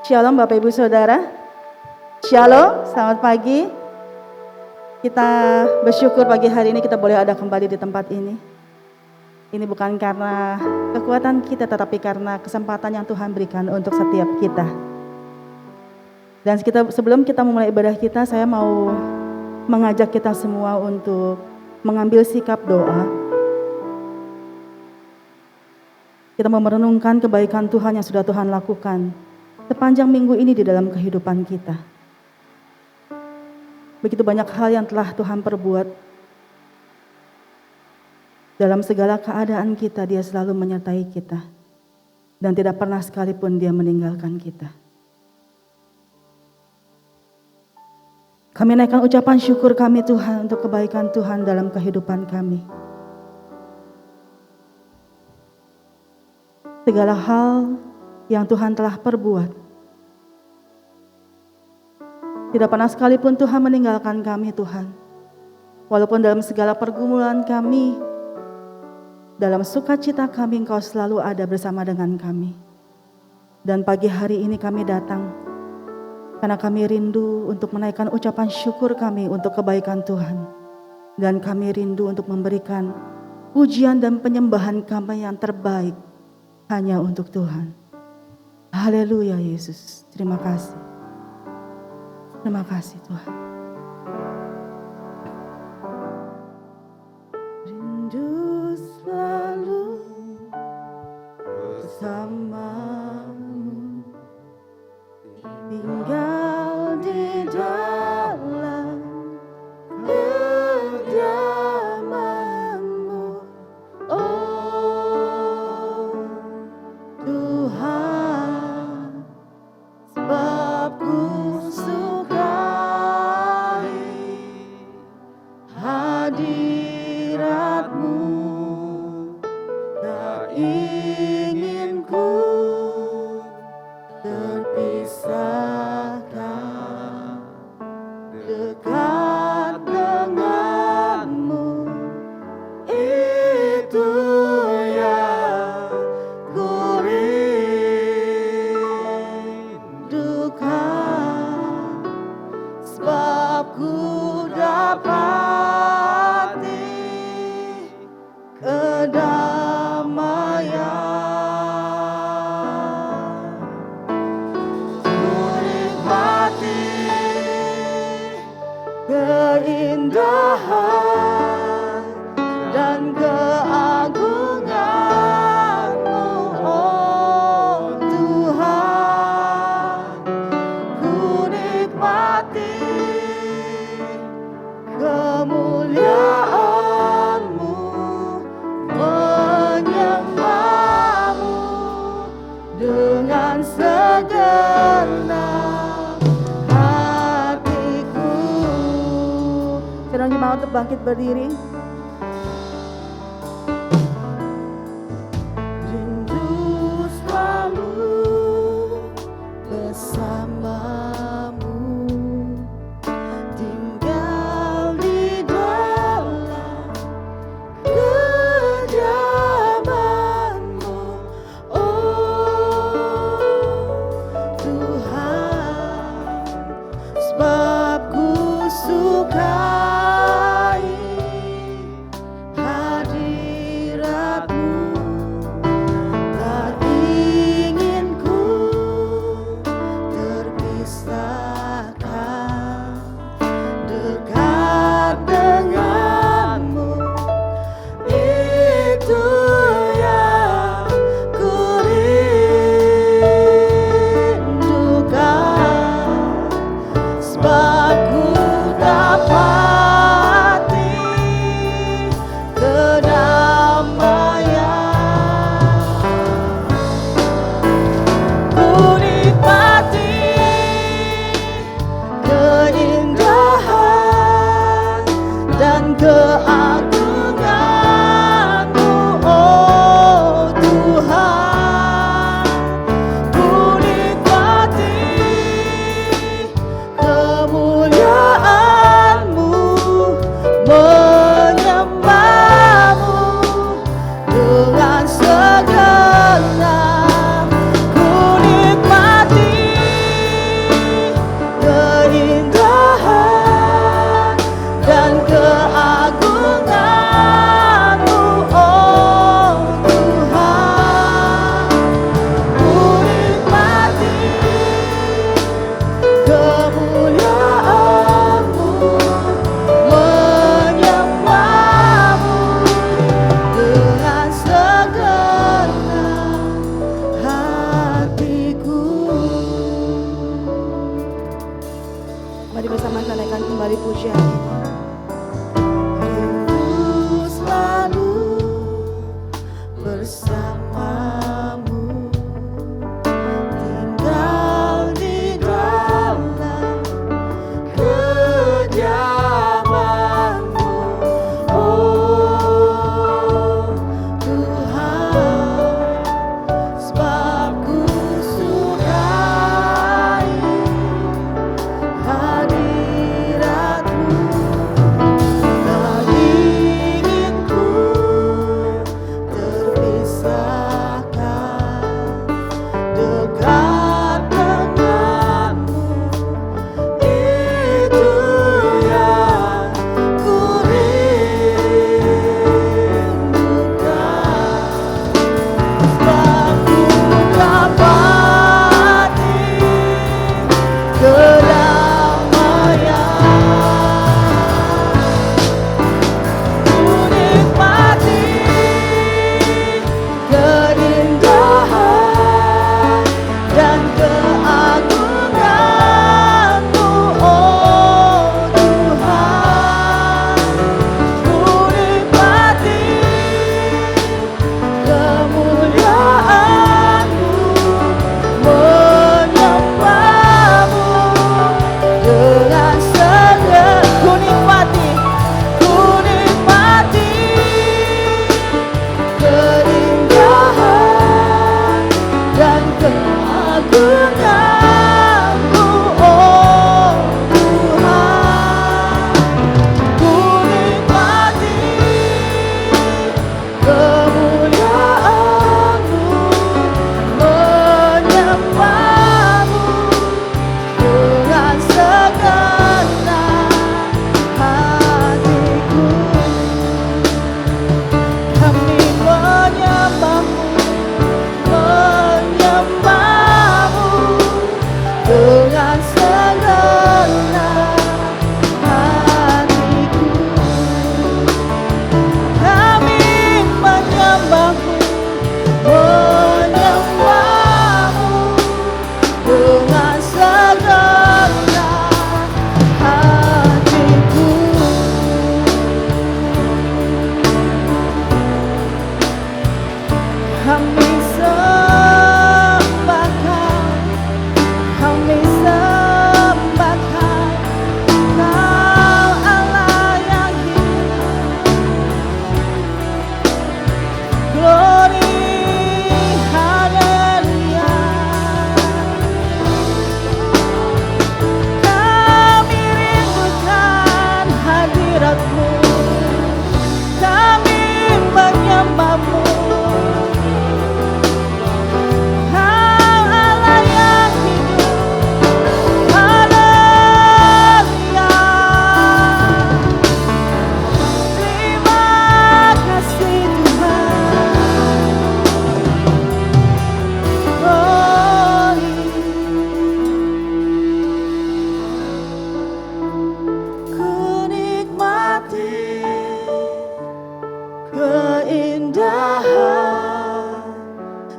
Shalom Bapak Ibu Saudara. Shalom, selamat pagi. Kita bersyukur pagi hari ini kita boleh ada kembali di tempat ini. Ini bukan karena kekuatan kita, tetapi karena kesempatan yang Tuhan berikan untuk setiap kita. Dan sebelum kita memulai ibadah kita, saya mau mengajak kita semua untuk mengambil sikap doa. Kita mau merenungkan kebaikan Tuhan yang sudah Tuhan lakukan sepanjang minggu ini di dalam kehidupan kita. Begitu banyak hal yang telah Tuhan perbuat. Dalam segala keadaan kita, Dia selalu menyertai kita. Dan tidak pernah sekalipun Dia meninggalkan kita. Kami naikkan ucapan syukur kami Tuhan untuk kebaikan Tuhan dalam kehidupan kami. Segala hal yang Tuhan telah perbuat. Tidak pernah sekalipun Tuhan meninggalkan kami Tuhan. Walaupun dalam segala pergumulan kami, dalam sukacita kami Engkau selalu ada bersama dengan kami. Dan pagi hari ini kami datang karena kami rindu untuk menaikkan ucapan syukur kami untuk kebaikan Tuhan. Dan kami rindu untuk memberikan pujian dan penyembahan kami yang terbaik hanya untuk Tuhan. Haleluya Yesus, terima kasih. Terima kasih Tuhan. Rindu selalu bersamamu, tinggal di dalam kediaman-Mu, oh Tuhan, sebab ku sukai hadirat-Mu, tak ingin ku terpisahkan dekat dengan-Mu. Itu yang ku rindukan, sebab ku dapati kedamaian. Ku nikmati keindahan dan keagungan-Mu, oh Tuhan. Ku nikmati kemuliaan-Mu, menyembah-Mu dengan segenap hatiku. Sedang mau untuk bangkit berdiri. Rindu selalu bersamamu, tinggal di dalam kediaman-Mu, oh Tuhan, sebab ku sukai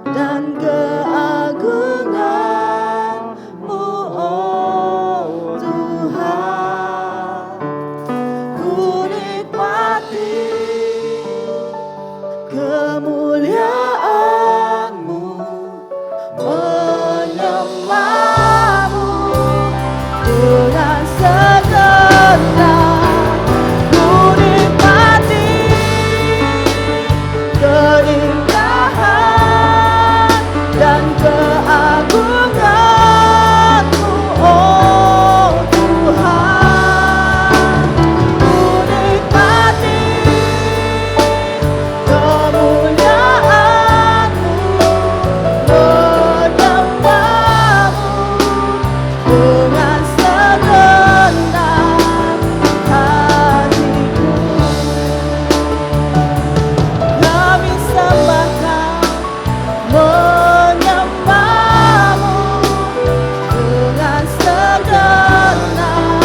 dan keagungan-Mu, oh Tuhan. Ku nikmati kemuliaan-Mu, menyembah-Mu dengan segenap. Ku nikmati keindahan dan keagungan-Mu, oh Tuhan. Ku nikmati kemuliaan-Mu, menyembah-Mu dengan segenap hatiku. Kami sembah Kau, menyembah-Mu dengan segenap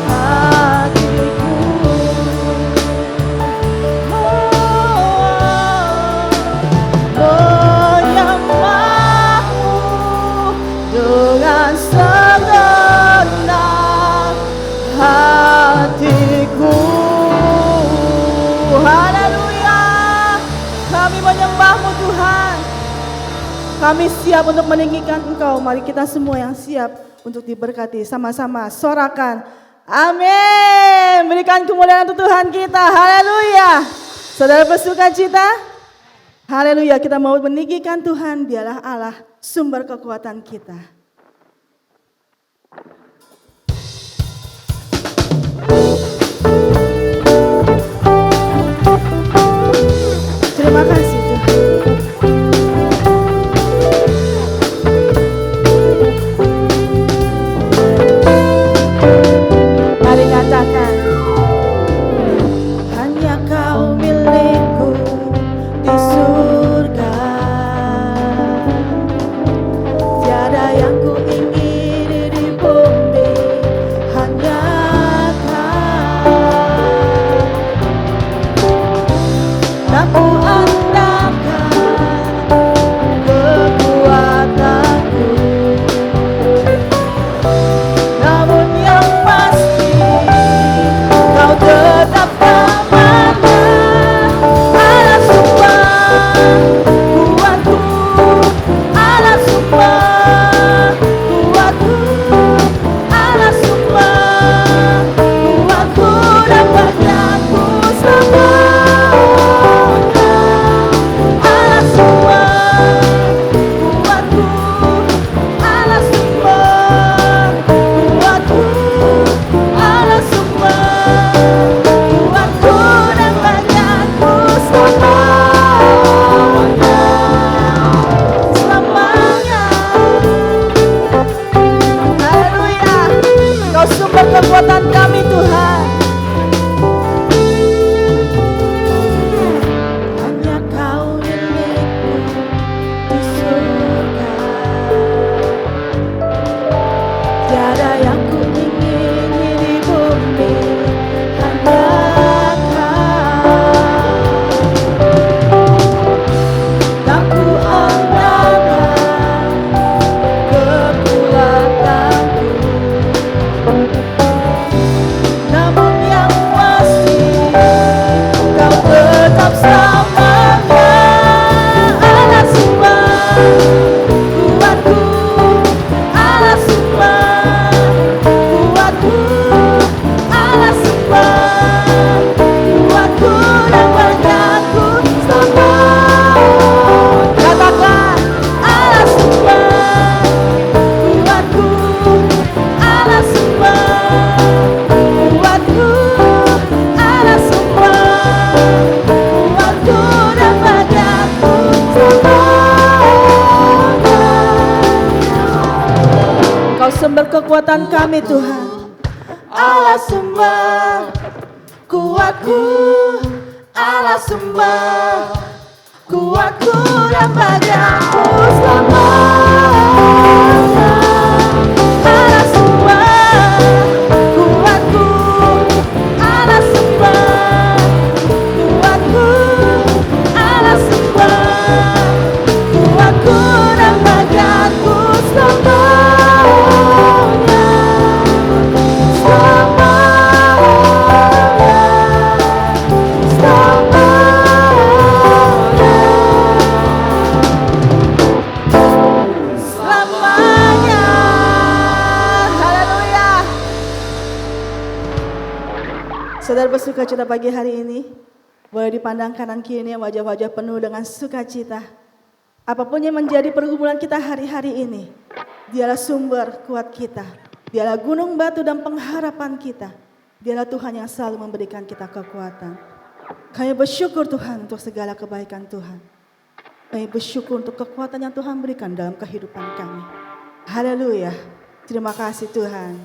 hatiku. Menyembah-Mu dengan segenap hatiku. Haleluya. Kami menyembah-Mu Tuhan. Kami siap untuk meninggikan Engkau. Mari kita semua yang siap untuk diberkati sama-sama sorakan amin. Berikan kemuliaan untuk Tuhan kita. Haleluya. Saudara bersuka cita? Haleluya, kita mau meninggikan Tuhan. Dialah Allah, sumber kekuatan kita. Terima kasih Tuhan. Mari katakan, hanya Kau milikku di surga. Tiada yang ku ingini di bumi, hanya Kau. Tak ku andalkan kekuatanku, namun yang pasti Kau tetap amanah. Allah sumber kuatku, Allah sumber kuatku, Allah sumber kuatku dan banyakku selamanya. Allah sumber kuatku, Allah sumber kuatku, Allah sumber kuatku dan banyakku selamanya. Selamanya. Haleluya. Kau sumber kekuatan kami Tuhan. Hanya Kau milikku di surga. Tiada yang ku ingini di bumi, hanya Kau. Tak ku andalkan kekuatanku, namun yang pasti Kau tetap selamanya. Allah sumber kuatku, Allah sumber kuatku, Allah sumber kuatku dan banyakku selamanya. Katakan, Allah sumber kuatku, Allah sumber kuatku, Allah sumber kuatku dan banyakku selamanya. Kau sumber kekuatan kami Tuhan. Allah sumber kuatku, Allah sumber kuatku dan banyakku selamanya. Allah sumber kuatku, Allah sumber kuatku, Allah sumber kuatku Saudara bersuka cita pagi hari ini, boleh dipandang kanan kiri wajah-wajah penuh dengan sukacita. Apapun yang menjadi pergumulan kita hari-hari ini, Dialah sumber kuat kita, Dialah gunung batu dan pengharapan kita. Dialah Tuhan yang selalu memberikan kita kekuatan. Kami bersyukur Tuhan untuk segala kebaikan Tuhan. Kami bersyukur untuk kekuatan yang Tuhan berikan dalam kehidupan kami. Haleluya. Terima kasih Tuhan.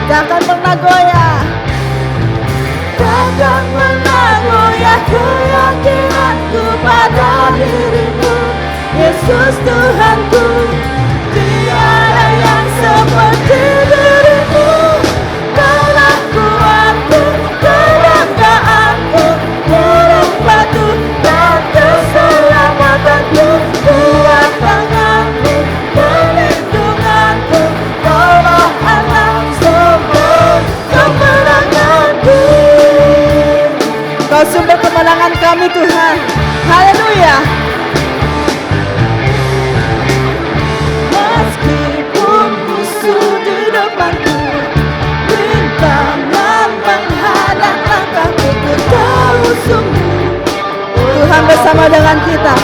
Takkan pernah goyah, takkan pernah goyah keyakinanku pada dirimu, Yesus Tuhanku. Tiada yang seperti dirimu, Kaulah kuatku, kebanggaanku, gunung batu dan keselamatanku, kuat tanganku, perlindunganku, Kaulah Allah sumber kemenanganku. Kau sumber kemenangan kami Tuhan. Haleluya. Meskipun musuh di depanku, rintangan menghadang langkahku, ku tahu sungguh Tuhan bersama dengan kita.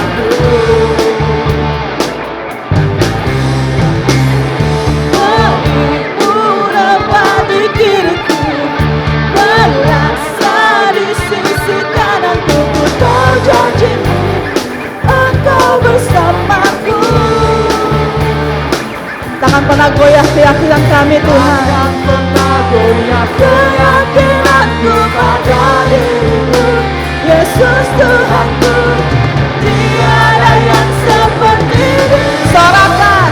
Di kiriku, berlaksa di sisi kananku, ku tahu janjimu, Engkau bersamaku. Takkan pernah goyah keyakinan kami Tuhan. Takkan pernah goyah keyakinanku pada dirimu, Yesus Tuhanku. Tiada yang seperti dirimu. Sorakan,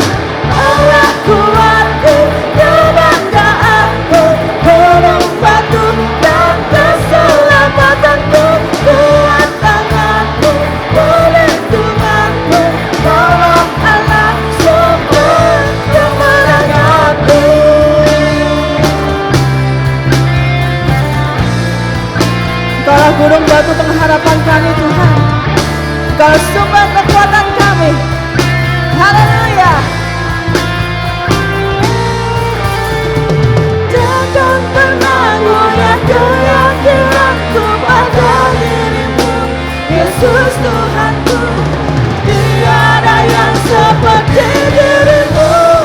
Allah kuatku, kebanggaanku, gunung batu dan keselamatanku, kuat tanganku, perlindunganku, Kaulah Allah sumber kemenanganku. Kaulah gunung batu pengharapan kami Tuhan. Kaulah sumber kekuatan kami. Haleluya. Takkan pernah goyah keyakinanku pada dirimu, Yesus Tuhanku. Tiada yang seperti dirimu,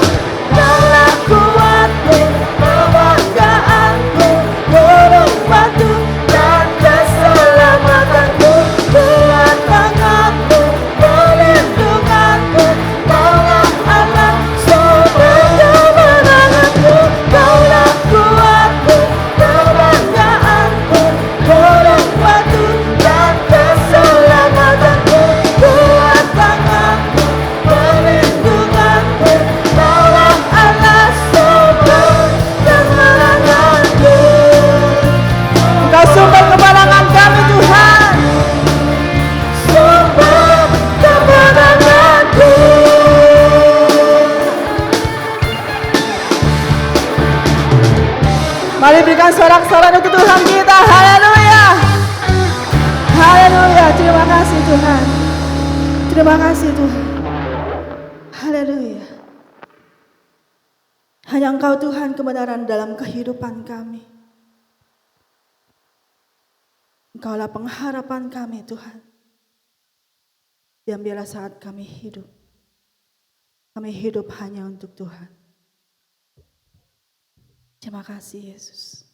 Kaulah kuatku, kebanggaanku, gunung batu dan keselamatanku, kuat tanganku, perlindunganku, Kaulah Allah sumber kemenanganku. Kaulah kuatku, kebanggaanku, gunung batu dan keselamatanku, kuat tanganku, perlindunganku, Kaulah Allah sumber kemenanganku. Engkau sumber kemenangan kami Tuhan, sumber kemenanganku. Mari berikan sorak-sorai untuk Tuhan kita. Haleluya. Haleluya. Terima kasih Tuhan. Terima kasih Tuhan. Haleluya. Hanya Engkau Tuhan kebenaran dalam kehidupan kami. Engkaulah pengharapan kami Tuhan. Dan biarlah saat kami hidup hanya untuk Tuhan. Terima kasih Yesus.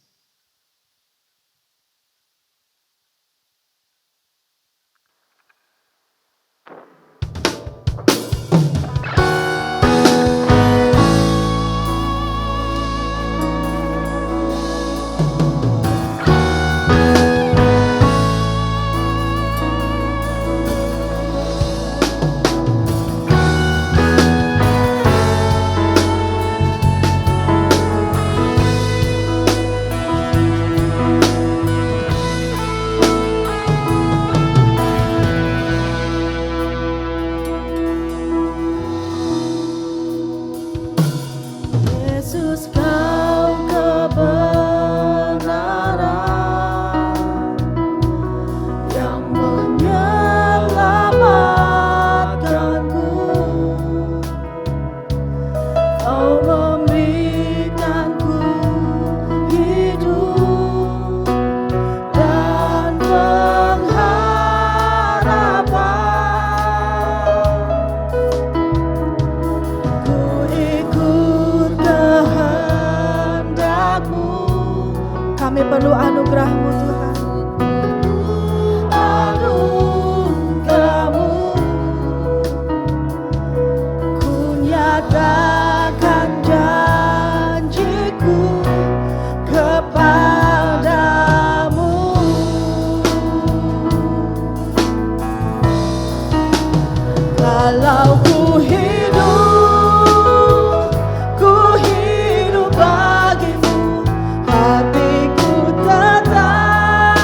Walau ku hidup bagimu, hatiku tetap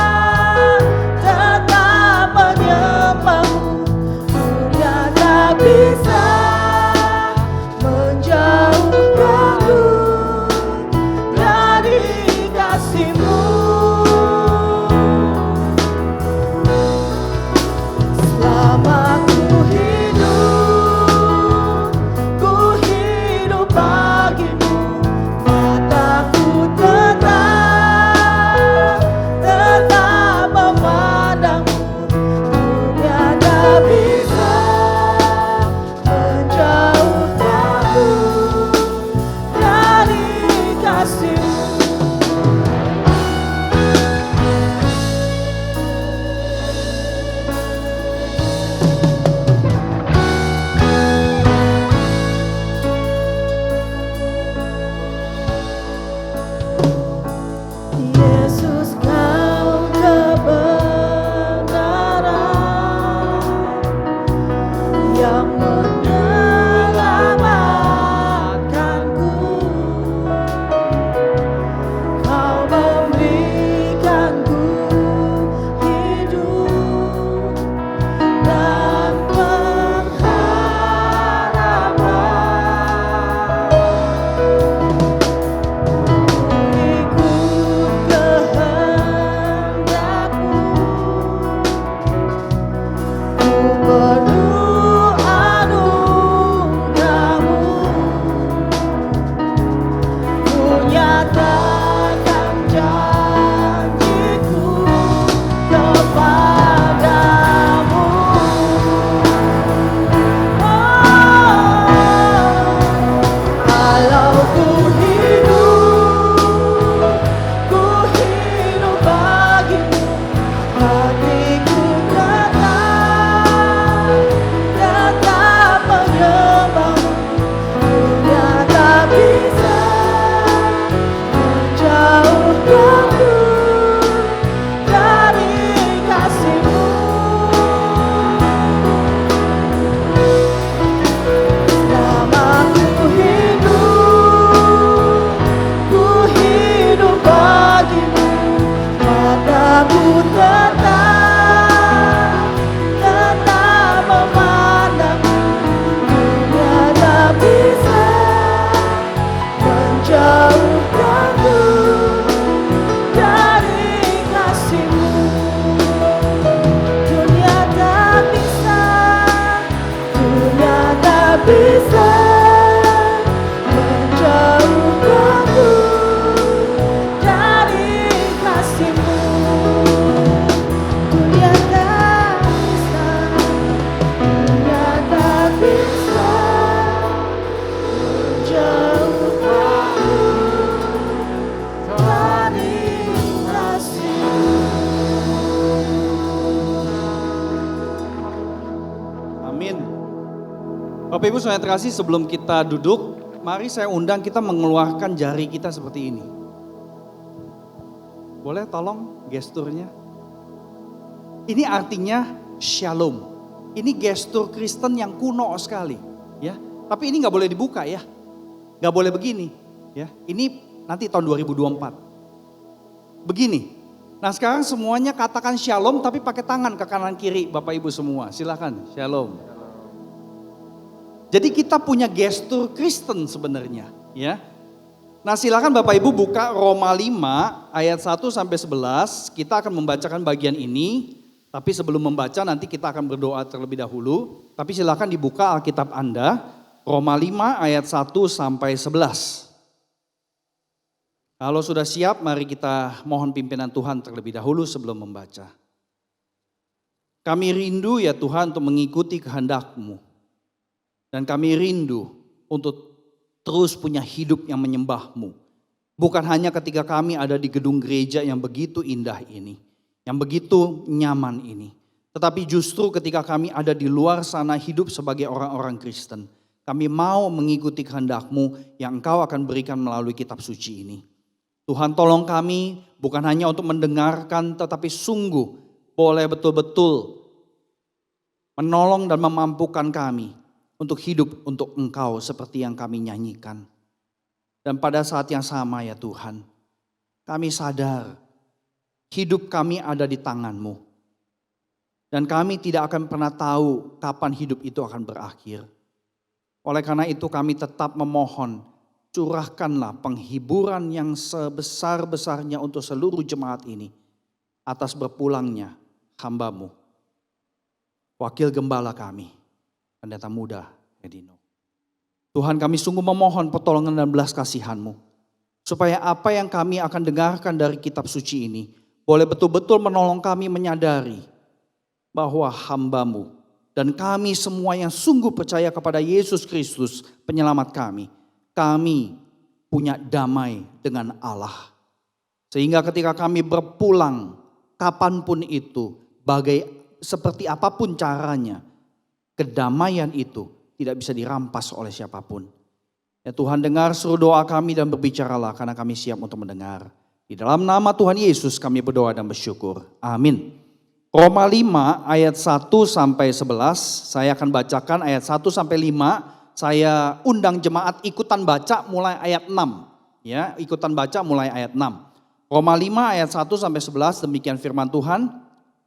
menyembahmu. Dunia tak bisa menjauhkanku dari kasih-Mu. Selama ku hidup bagimu, mataku tetap memandangmu. Dunia tak bisa menjauhkanku dari kasih-Mu. Yesus, Kau kebenaran yang menyelamatkanku. Kau memberikanku hidup dan pengharapan. Ikut kehendakmu, ku perlu anugerahmu. Ku nyatakan janjiku kepadamu. Kalau ku hidup bagimu, hatiku tetap menyembahmu. Dunia tak bisa menjauhkanku dari kasih-Mu. Selama ku hidup bagimu, mataku tetap memandangmu. Dunia tak bisa menjauhkanku dari kasih-Mu. Dunia tak bisa menjauhkanku dari kasih-Mu. Dunia tak bisa menjauhkanku dari kasih-Mu. Amin. Bapak Ibu saudara terkasih, sebelum kita duduk, mari saya undang kita mengeluarkan jari kita seperti ini. Boleh tolong gesturnya? Ini artinya shalom. Ini gestur Kristen yang kuno sekali, ya. Tapi ini nggak boleh dibuka ya, nggak boleh begini, ya. Ini nanti tahun 2024. Begini. Nah sekarang semuanya katakan shalom tapi pakai tangan ke kanan kiri, Bapak Ibu semua. Silakan, shalom. Jadi kita punya gestur Kristen sebenarnya, ya. Nah silakan Bapak Ibu buka Roma 5 ayat 1 sampai 11. Kita akan membacakan bagian ini, tapi sebelum membaca nanti kita akan berdoa terlebih dahulu. Tapi silakan dibuka Alkitab Anda, Roma 5 ayat 1 sampai 11. Kalau sudah siap, mari kita mohon pimpinan Tuhan terlebih dahulu sebelum membaca. Kami rindu ya Tuhan untuk mengikuti kehendak-Mu. Dan kami rindu untuk terus punya hidup yang menyembah-Mu. Bukan hanya ketika kami ada di gedung gereja yang begitu indah ini, yang begitu nyaman ini. Tetapi justru ketika kami ada di luar sana hidup sebagai orang-orang Kristen. Kami mau mengikuti kehendak-Mu yang Engkau akan berikan melalui kitab suci ini. Tuhan tolong kami bukan hanya untuk mendengarkan tetapi sungguh boleh betul-betul menolong dan memampukan kami untuk hidup untuk Engkau seperti yang kami nyanyikan. Dan pada saat yang sama ya Tuhan, kami sadar hidup kami ada di tangan-Mu. Dan kami tidak akan pernah tahu kapan hidup itu akan berakhir. Oleh karena itu kami tetap memohon, curahkanlah penghiburan yang sebesar-besarnya untuk seluruh jemaat ini atas berpulangnya hamba-Mu, Wakil Gembala kami, Pendeta Muda Edino. Tuhan, kami sungguh memohon pertolongan dan belas kasihan-Mu, supaya apa yang kami akan dengarkan dari kitab suci ini boleh betul-betul menolong kami menyadari bahwa hamba-Mu dan kami semua yang sungguh percaya kepada Yesus Kristus penyelamat kami punya damai dengan Allah. Sehingga ketika kami berpulang, kapanpun itu, seperti apapun caranya, kedamaian itu tidak bisa dirampas oleh siapapun. Ya Tuhan, dengar seluruh doa kami dan berbicaralah karena kami siap untuk mendengar. Di dalam nama Tuhan Yesus kami berdoa dan bersyukur. Amin. Roma 5 ayat 1 sampai 11, saya akan bacakan ayat 1 sampai 5. Saya undang jemaat ikutan baca mulai ayat 6. Ya, ikutan baca mulai ayat 6. Roma 5 ayat 1 sampai 11, demikian firman Tuhan.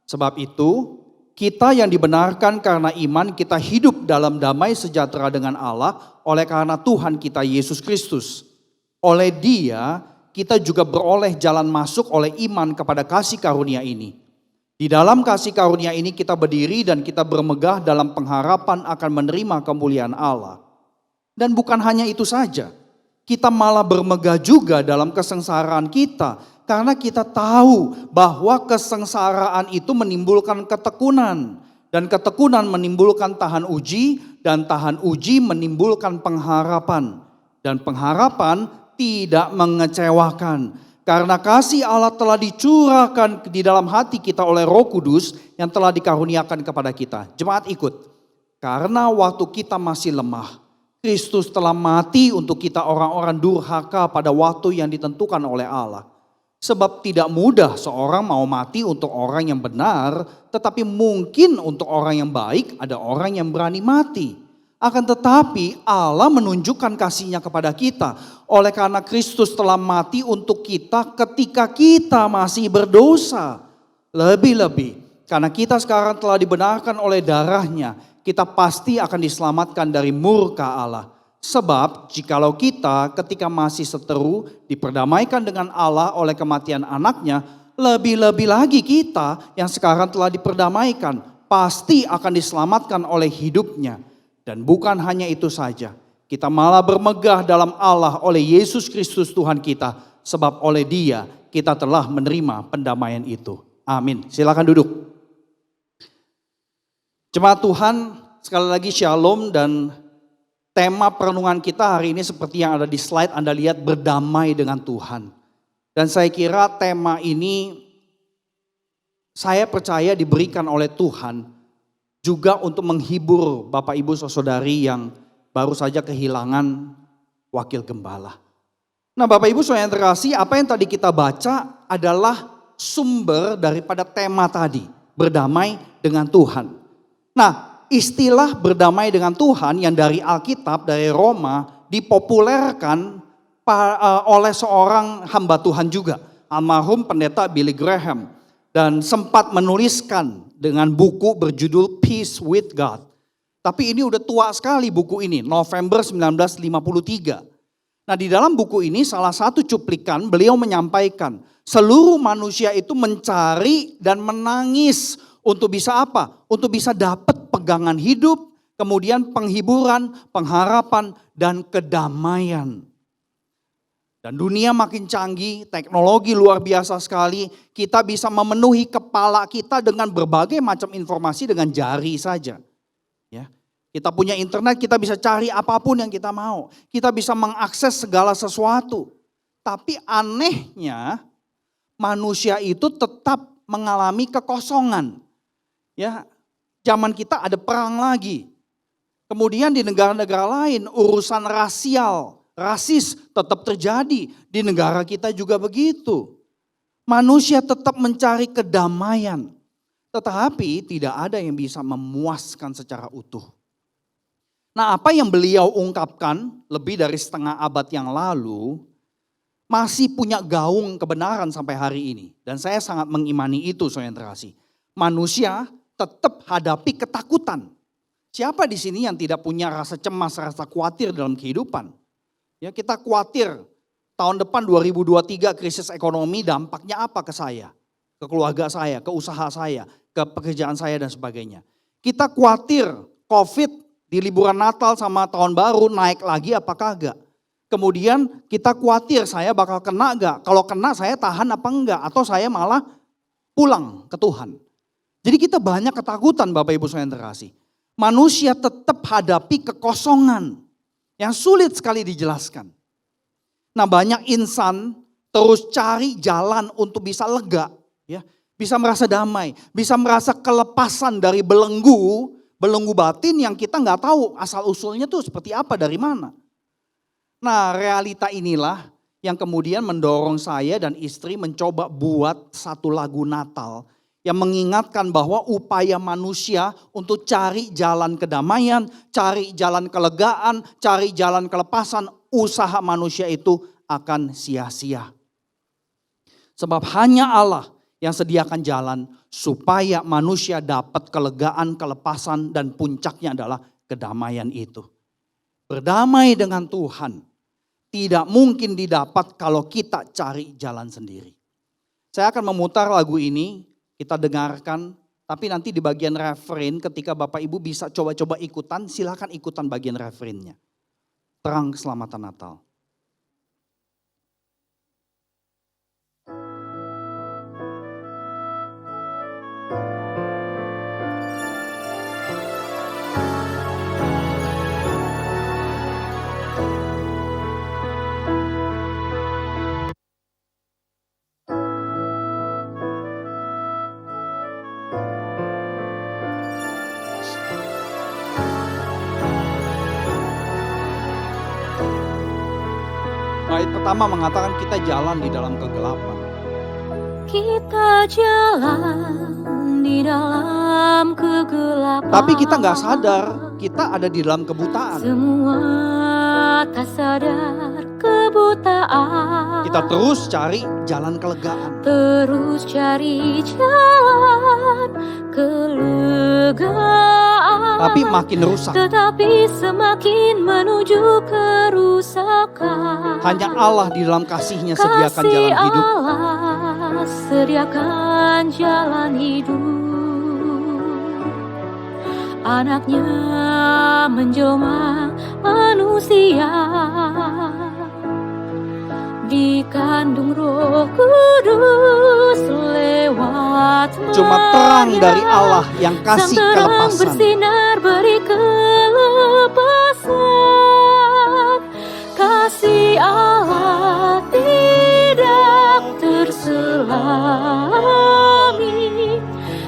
Sebab itu, kita yang dibenarkan karena iman, kita hidup dalam damai sejahtera dengan Allah oleh karena Tuhan kita Yesus Kristus. Oleh Dia, kita juga beroleh jalan masuk oleh iman kepada kasih karunia ini. Di dalam kasih karunia ini kita berdiri dan kita bermegah dalam pengharapan akan menerima kemuliaan Allah. Dan bukan hanya itu saja, kita malah bermegah juga dalam kesengsaraan kita. Karena kita tahu bahwa kesengsaraan itu menimbulkan ketekunan. Dan ketekunan menimbulkan tahan uji, dan tahan uji menimbulkan pengharapan. Dan pengharapan tidak mengecewakan. Karena kasih Allah telah dicurahkan di dalam hati kita oleh Roh Kudus yang telah dikaruniakan kepada kita. Jemaat ikut. Karena waktu kita masih lemah, Kristus telah mati untuk kita orang-orang durhaka pada waktu yang ditentukan oleh Allah. Sebab tidak mudah seorang mau mati untuk orang yang benar, tetapi mungkin untuk orang yang baik ada orang yang berani mati. Akan tetapi Allah menunjukkan kasih-Nya kepada kita. Oleh karena Kristus telah mati untuk kita ketika kita masih berdosa. Lebih-lebih karena kita sekarang telah dibenarkan oleh darah-Nya, kita pasti akan diselamatkan dari murka Allah. Sebab jikalau kita ketika masih seteru diperdamaikan dengan Allah oleh kematian anaknya, lebih-lebih lagi kita yang sekarang telah diperdamaikan pasti akan diselamatkan oleh hidupnya. Dan bukan hanya itu saja, kita malah bermegah dalam Allah oleh Yesus Kristus Tuhan kita. Sebab oleh Dia kita telah menerima pendamaian itu. Amin. Silakan duduk. Jemaat Tuhan, sekali lagi shalom, dan tema perenungan kita hari ini seperti yang ada di slide Anda lihat, berdamai dengan Tuhan. Dan saya kira tema ini saya percaya diberikan oleh Tuhan juga untuk menghibur Bapak Ibu Saudari yang baru saja kehilangan wakil gembala. Nah Bapak Ibu Saudara yang terkasih, apa yang tadi kita baca adalah sumber daripada tema tadi, berdamai dengan Tuhan. Nah istilah berdamai dengan Tuhan yang dari Alkitab, dari Roma, dipopulerkan oleh seorang hamba Tuhan juga, almarhum pendeta Billy Graham. Dan sempat menuliskan dengan buku berjudul Peace with God. Tapi ini udah tua sekali buku ini, November 1953. Nah di dalam buku ini salah satu cuplikan beliau menyampaikan, seluruh manusia itu mencari dan menangis untuk bisa apa? Untuk bisa dapat pegangan hidup, kemudian penghiburan, pengharapan, dan kedamaian. Dan dunia makin canggih, teknologi luar biasa sekali. Kita bisa memenuhi kepala kita dengan berbagai macam informasi dengan jari saja. Ya, kita punya internet, kita bisa cari apapun yang kita mau. Kita bisa mengakses segala sesuatu. Tapi anehnya manusia itu tetap mengalami kekosongan. Ya, zaman kita ada perang lagi. Kemudian di negara-negara lain urusan rasial, rasis tetap terjadi, di negara kita juga begitu. Manusia tetap mencari kedamaian. Tetapi tidak ada yang bisa memuaskan secara utuh. Nah, apa yang beliau ungkapkan lebih dari setengah abad yang lalu masih punya gaung kebenaran sampai hari ini. Dan saya sangat mengimani itu, saudara yang terkasih. Manusia tetap hadapi ketakutan. Siapa di sini yang tidak punya rasa cemas, rasa khawatir dalam kehidupan? Ya, kita khawatir tahun depan 2023 krisis ekonomi dampaknya apa ke saya, ke keluarga saya, ke usaha saya, ke pekerjaan saya dan sebagainya. Kita khawatir COVID di liburan Natal sama tahun baru naik lagi apakah enggak. Kemudian kita khawatir saya bakal kena enggak. Kalau kena saya tahan apa enggak. Atau saya malah pulang ke Tuhan. Jadi kita banyak ketakutan Bapak Ibu saudara yang terkasih. Manusia tetap hadapi kekosongan yang sulit sekali dijelaskan. Nah, banyak insan terus cari jalan untuk bisa lega. Ya, bisa merasa damai. Bisa merasa kelepasan dari belenggu batin yang kita nggak tahu asal usulnya tuh seperti apa, dari mana. Nah, realita inilah yang kemudian mendorong saya dan istri mencoba buat satu lagu Natal yang mengingatkan bahwa upaya manusia untuk cari jalan kedamaian, cari jalan kelegaan, cari jalan kelepasan, usaha manusia itu akan sia-sia. Sebab hanya Allah yang sediakan jalan supaya manusia dapat kelegaan, kelepasan, dan puncaknya adalah kedamaian itu. Berdamai dengan Tuhan tidak mungkin didapat kalau kita cari jalan sendiri. Saya akan memutar lagu ini, kita dengarkan, tapi nanti di bagian refrain ketika Bapak Ibu bisa coba-coba ikutan, silakan ikutan bagian refrainnya. Terang keselamatan Natal. Ayat pertama mengatakan kita jalan di dalam kegelapan. Kita jalan di dalam kegelapan. Tapi kita nggak sadar kita ada di dalam kebutaan. Semua tak sadar kebutaan. Kita terus cari jalan kelegaan. Terus cari jalan kelegaan. Tapi makin rusak. Tetapi semakin menuju kerusakan. Hanya Allah di dalam kasih-Nya sediakan jalan hidup. Allah sediakan jalan hidup. Anaknya menjelma manusia, dikandung Roh Kudus lewat Maria. Cuma terang dari Allah yang kasih Sang terang kelepasan. bersinar beri kelepasan. Kasih Allah tidak terselami.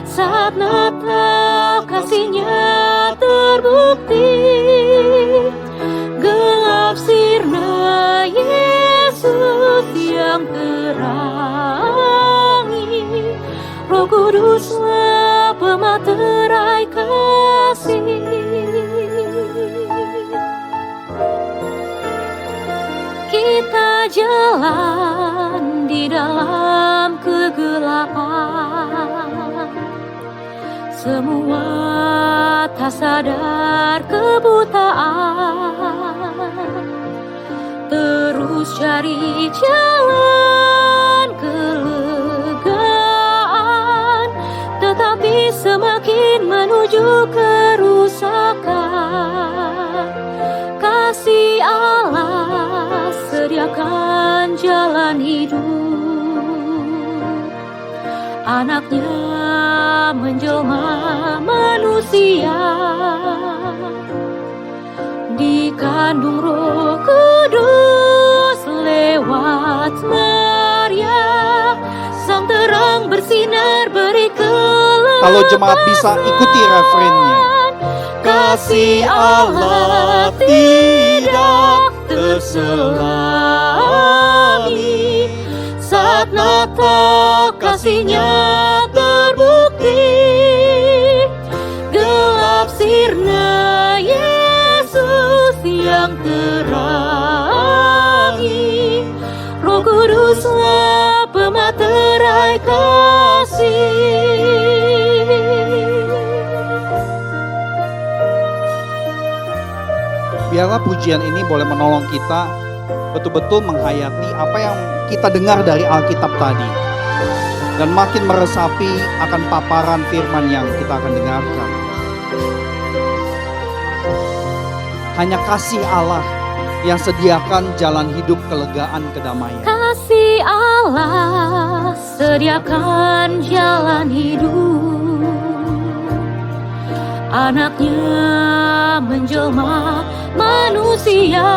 Saat Natal kasih-Nya terbukti. Gelap sirna Yesus yang terangi. Roh Kuduslah pematerai kasih. Kita jalan di dalam kegelapan. Semua tak sadar kebutaan. Terus cari jalan kelegaan. Tetapi semakin menuju kerusakan. Kasih Allah sediakan jalan hidup. Anaknya menjelma manusia, dikandung Roh Kudus lewat Maria. Sang terang bersinar beri kelepasan. Kalau jemaat bisa ikuti refrainnya. Kasih Allah tidak terselami. Saat Natal kasih-Nya terbukti. Gelap sirna Yesus yang terangi, Roh Kuduslah pematerai kasih. Biarlah pujian ini boleh menolong kita betul-betul menghayati apa yang kita dengar dari Alkitab tadi. Dan makin meresapi akan paparan firman yang kita akan dengarkan. Hanya kasih Allah yang sediakan jalan hidup kelegaan kedamaian. Kasih Allah sediakan jalan hidup, Anaknya menjelma manusia,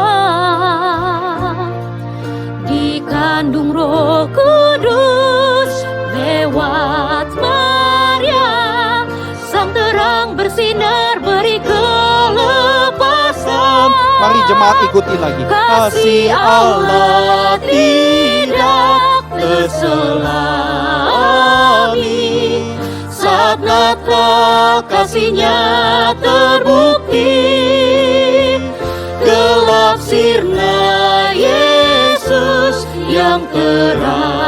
dikandung Roh Kudus lewat Maria, sang terang bersinar beri kelepasan. Mari jemaat ikuti lagi. Kasih Allah tidak terselami, saat Natal kasihnya terbukti. Gelap sirna Yesus yang terangi,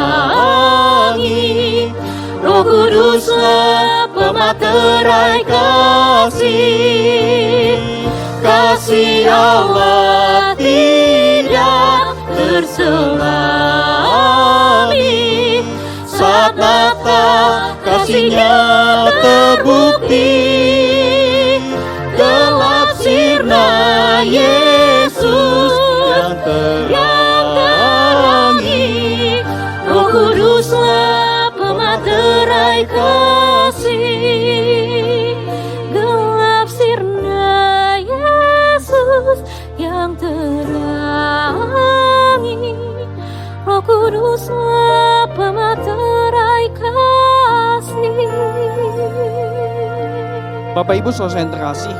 Roh Kuduslah pematerai kasih. Kasih Allah tidak terselami, saat Natal kasihnya terbukti. Gelap sirna Yesus yang terangi, Roh Kuduslah pematerai kasih. Gelap sirna Yesus yang terangi, Roh Kuduslah pematerai kasih. Bapak Ibu saudara yang terkasih,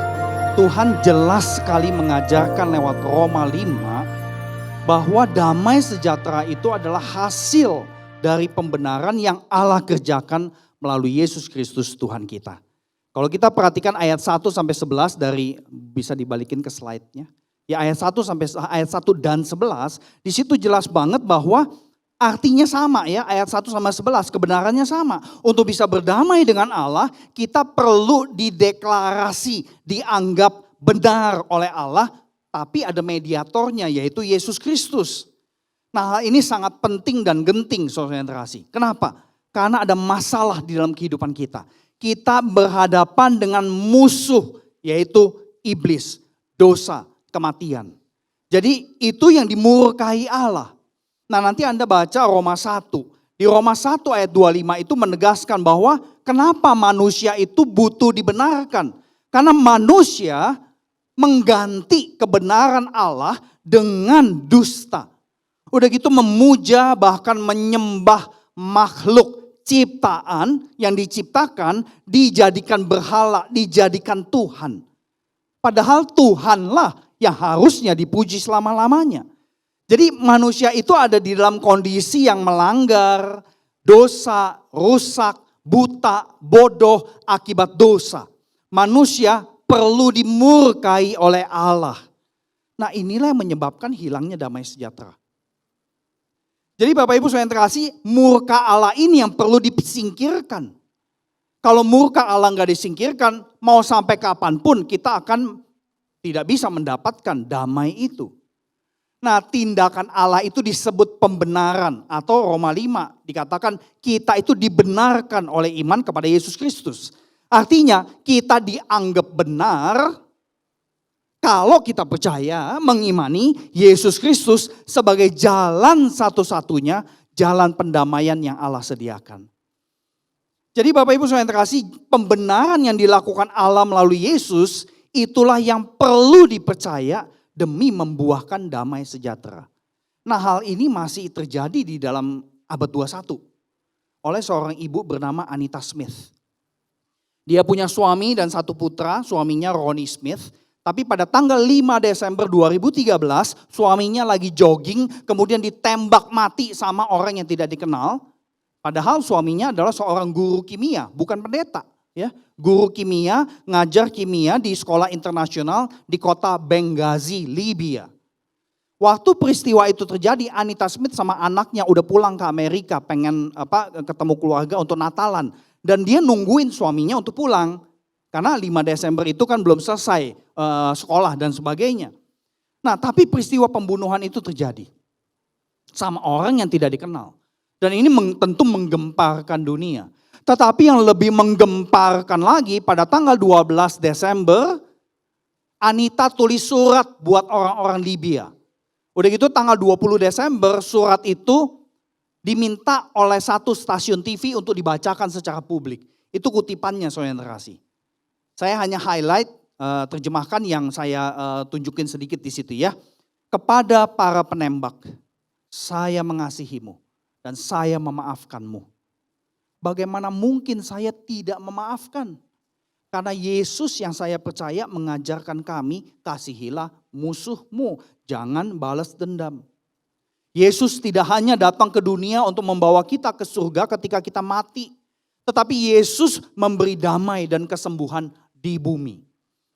Tuhan jelas sekali mengajarkan lewat Roma 5 bahwa damai sejahtera itu adalah hasil dari pembenaran yang Allah kerjakan melalui Yesus Kristus Tuhan kita. Kalau kita perhatikan ayat 1 sampai 11 dari, bisa dibalikin ke slide-nya. Ya ayat 1 sampai ayat 1 dan 11, di situ jelas banget bahwa artinya sama ya, ayat 1 sampai 11 kebenarannya sama. Untuk bisa berdamai dengan Allah, kita perlu dideklarasi, dianggap benar oleh Allah, tapi ada mediatornya yaitu Yesus Kristus. Nah hal ini sangat penting dan genting saudara yang terkasih. Kenapa? Karena ada masalah di dalam kehidupan kita. Kita berhadapan dengan musuh yaitu iblis, dosa, kematian. Jadi itu yang dimurkai Allah. Nah nanti Anda baca Roma 1. Di Roma 1 ayat 25 itu menegaskan bahwa kenapa manusia itu butuh dibenarkan. Karena manusia mengganti kebenaran Allah dengan dusta. Udah gitu memuja bahkan menyembah makhluk ciptaan yang diciptakan dijadikan berhala, dijadikan Tuhan. Padahal Tuhanlah yang harusnya dipuji selama-lamanya. Jadi manusia itu ada di dalam kondisi yang melanggar, dosa, rusak, buta, bodoh akibat dosa. Manusia perlu dimurkai oleh Allah. Nah inilah yang menyebabkan hilangnya damai sejahtera. Jadi Bapak Ibu saudara yang terkasih, murka Allah ini yang perlu disingkirkan. Kalau murka Allah nggak disingkirkan, mau sampai kapanpun kita akan tidak bisa mendapatkan damai itu. Nah tindakan Allah itu disebut pembenaran atau Roma 5 dikatakan kita itu dibenarkan oleh iman kepada Yesus Kristus. Artinya kita dianggap benar kalau kita percaya mengimani Yesus Kristus sebagai jalan satu-satunya, jalan pendamaian yang Allah sediakan. Jadi Bapak Ibu saudara yang terkasih, pembenaran yang dilakukan Allah melalui Yesus itulah yang perlu dipercaya demi membuahkan damai sejahtera. Nah hal ini masih terjadi di dalam abad 21 oleh seorang ibu bernama Anita Smith. Dia punya suami dan satu putra, suaminya Ronnie Smith. Tapi pada tanggal 5 Desember 2013 suaminya lagi jogging kemudian ditembak mati sama orang yang tidak dikenal. Padahal suaminya adalah seorang guru kimia, bukan pendeta. Ya, guru kimia, ngajar kimia di sekolah internasional di kota Benghazi, Libya. Waktu peristiwa itu terjadi, Anita Smith sama anaknya udah pulang ke Amerika, pengen ketemu keluarga untuk Natalan. Dan dia nungguin suaminya untuk pulang. Karena 5 Desember itu kan belum selesai sekolah dan sebagainya. Nah, tapi peristiwa pembunuhan itu terjadi sama orang yang tidak dikenal. Dan ini tentu menggemparkan dunia. Tetapi yang lebih menggemparkan lagi, pada tanggal 12 Desember, Anita tulis surat buat orang-orang Libya. Udah gitu tanggal 20 Desember surat itu diminta oleh satu stasiun TV untuk dibacakan secara publik. Itu kutipannya, saudara yang terkasih. Saya hanya highlight, terjemahkan yang saya tunjukin sedikit di situ ya. Kepada para penembak, saya mengasihimu dan saya memaafkanmu. Bagaimana mungkin saya tidak memaafkan? Karena Yesus yang saya percaya mengajarkan kami, kasihilah musuhmu, jangan balas dendam. Yesus tidak hanya datang ke dunia untuk membawa kita ke surga ketika kita mati. Tetapi Yesus memberi damai dan kesembuhan di bumi.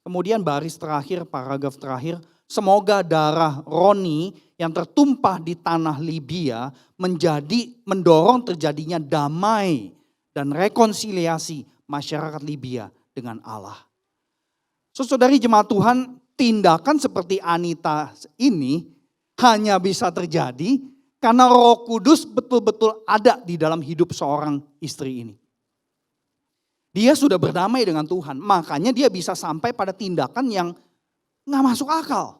Kemudian baris terakhir, paragraf terakhir, semoga darah Roni yang tertumpah di tanah Libya mendorong terjadinya damai dan rekonsiliasi masyarakat Libya dengan Allah. Saudari jemaat Tuhan, tindakan seperti Anita ini hanya bisa terjadi karena Roh Kudus betul-betul ada di dalam hidup seorang istri ini. Dia sudah berdamai dengan Tuhan, makanya dia bisa sampai pada tindakan yang gak masuk akal.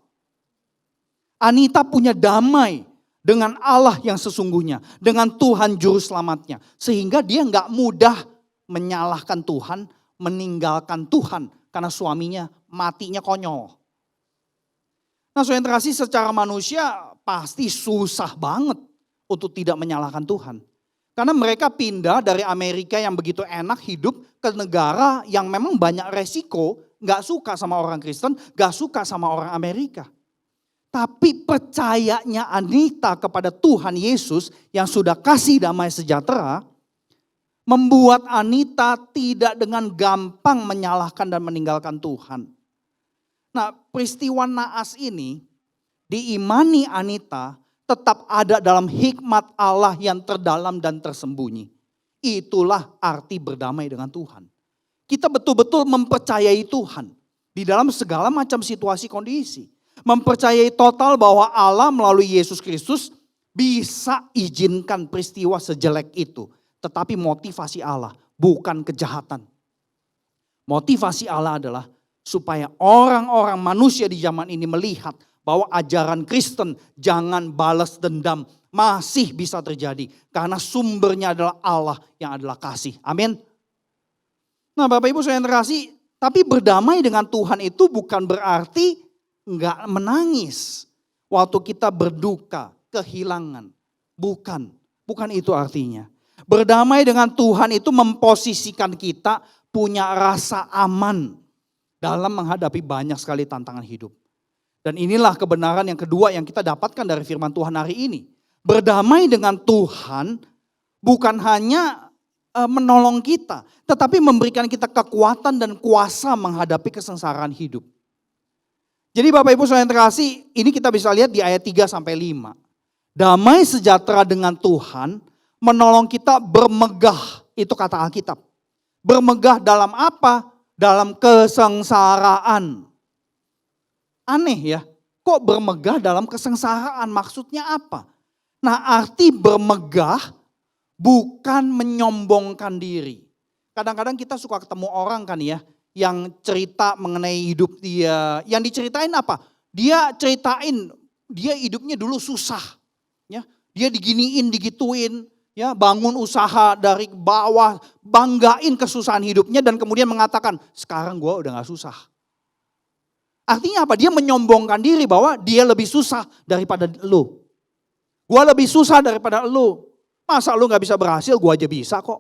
Anita punya damai dengan Allah yang sesungguhnya, dengan Tuhan Juru Selamatnya. Sehingga dia gak mudah menyalahkan Tuhan, meninggalkan Tuhan karena suaminya matinya konyol. Nah, saudara yang terkasih, secara manusia pasti susah banget untuk tidak menyalahkan Tuhan. Karena mereka pindah dari Amerika yang begitu enak hidup ke negara yang memang banyak resiko, gak suka sama orang Kristen, gak suka sama orang Amerika. Tapi percayanya Anita kepada Tuhan Yesus yang sudah kasih damai sejahtera, membuat Anita tidak dengan gampang menyalahkan dan meninggalkan Tuhan. Nah, peristiwa naas ini diimani Anita tetap ada dalam hikmat Allah yang terdalam dan tersembunyi. Itulah arti berdamai dengan Tuhan. Kita betul-betul mempercayai Tuhan di dalam segala macam situasi kondisi. Mempercayai total bahwa Allah melalui Yesus Kristus bisa izinkan peristiwa sejelek itu. Tetapi motivasi Allah bukan kejahatan. Motivasi Allah adalah supaya orang-orang manusia di zaman ini melihat bahwa ajaran Kristen jangan balas dendam masih bisa terjadi. Karena sumbernya adalah Allah yang adalah kasih. Amin. Nah, Bapak Ibu saudara yang terkasih, tapi berdamai dengan Tuhan itu bukan berarti enggak menangis waktu kita berduka, kehilangan. Bukan itu artinya. Berdamai dengan Tuhan itu memposisikan kita punya rasa aman dalam menghadapi banyak sekali tantangan hidup. Dan inilah kebenaran yang kedua yang kita dapatkan dari firman Tuhan hari ini. Berdamai dengan Tuhan bukan hanya menolong kita, tetapi memberikan kita kekuatan dan kuasa menghadapi kesengsaraan hidup. Jadi Bapak Ibu saudara yang terkasih, ini kita bisa lihat di ayat 3-5. Damai sejahtera dengan Tuhan menolong kita bermegah, itu kata Alkitab. Bermegah dalam apa? Dalam kesengsaraan. Aneh ya, kok bermegah dalam kesengsaraan? Maksudnya apa? Nah, arti bermegah bukan menyombongkan diri. Kadang-kadang kita suka ketemu orang kan ya, yang cerita mengenai hidup dia. Yang diceritain apa? Dia ceritain, dia hidupnya dulu susah. Ya, dia diginiin, digituin. Ya, bangun usaha dari bawah, banggain kesusahan hidupnya dan kemudian mengatakan, sekarang gue udah gak susah. Artinya apa? Dia menyombongkan diri bahwa dia lebih susah daripada lu. Gue lebih susah daripada lu. Masa lu gak bisa berhasil, gue aja bisa kok.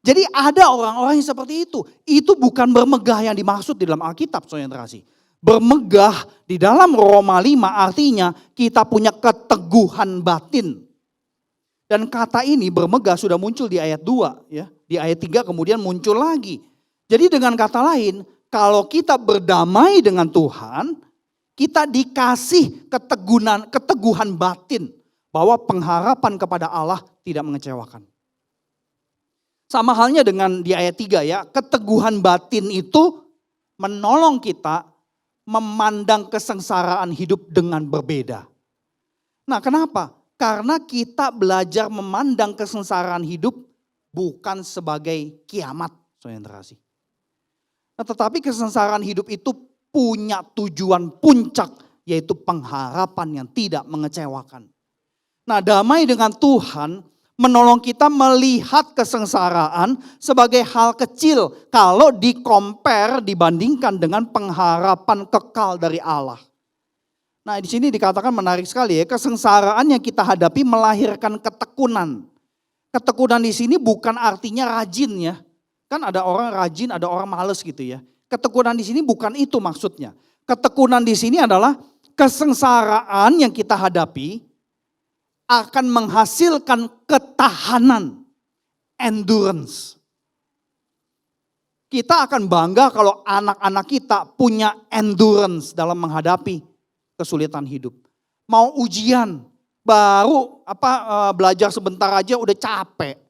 Jadi ada orang-orang yang seperti itu. Itu bukan bermegah yang dimaksud di dalam Alkitab, saudara yang terkasih. Bermegah di dalam Roma 5 artinya kita punya keteguhan batin. Dan kata ini bermegah sudah muncul di ayat 2 ya. Di ayat 3 kemudian muncul lagi. Jadi dengan kata lain, kalau kita berdamai dengan Tuhan, kita dikasih keteguhan batin bahwa pengharapan kepada Allah tidak mengecewakan. Sama halnya dengan di ayat 3 ya, keteguhan batin itu menolong kita memandang kesengsaraan hidup dengan berbeda. Nah, kenapa? Karena kita belajar memandang kesengsaraan hidup bukan sebagai kiamat, saudara yang terkasih. Nah, tetapi kesengsaraan hidup itu punya tujuan puncak, yaitu pengharapan yang tidak mengecewakan. Nah, damai dengan Tuhan menolong kita melihat kesengsaraan sebagai hal kecil kalau dibandingkan dengan pengharapan kekal dari Allah. Nah, di sini dikatakan menarik sekali ya, kesengsaraan yang kita hadapi melahirkan ketekunan. Ketekunan di sini bukan artinya rajin ya. Kan ada orang rajin, ada orang males gitu ya. Ketekunan di sini bukan itu maksudnya. Ketekunan di sini adalah kesengsaraan yang kita hadapi akan menghasilkan ketahanan, endurance. Kita akan bangga kalau anak-anak kita punya endurance dalam menghadapi kesulitan hidup. Mau ujian, baru belajar sebentar aja udah capek.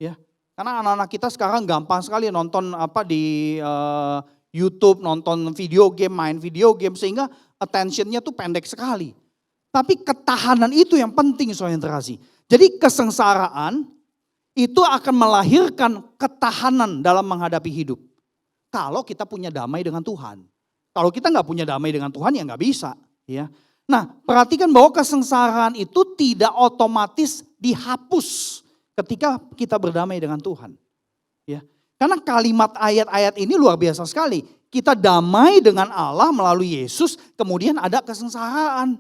Ya. Karena anak-anak kita sekarang gampang sekali nonton di YouTube, nonton video game, main video game sehingga attentionnya tuh pendek sekali. Tapi ketahanan itu yang penting saudara yang terkasih. Jadi kesengsaraan itu akan melahirkan ketahanan dalam menghadapi hidup. Kalau kita punya damai dengan Tuhan. Kalau kita nggak punya damai dengan Tuhan ya nggak bisa. Ya. Nah, perhatikan bahwa kesengsaraan itu tidak otomatis dihapus ketika kita berdamai dengan Tuhan. Ya. Karena kalimat ayat-ayat ini luar biasa sekali. Kita damai dengan Allah melalui Yesus, kemudian ada kesengsaraan.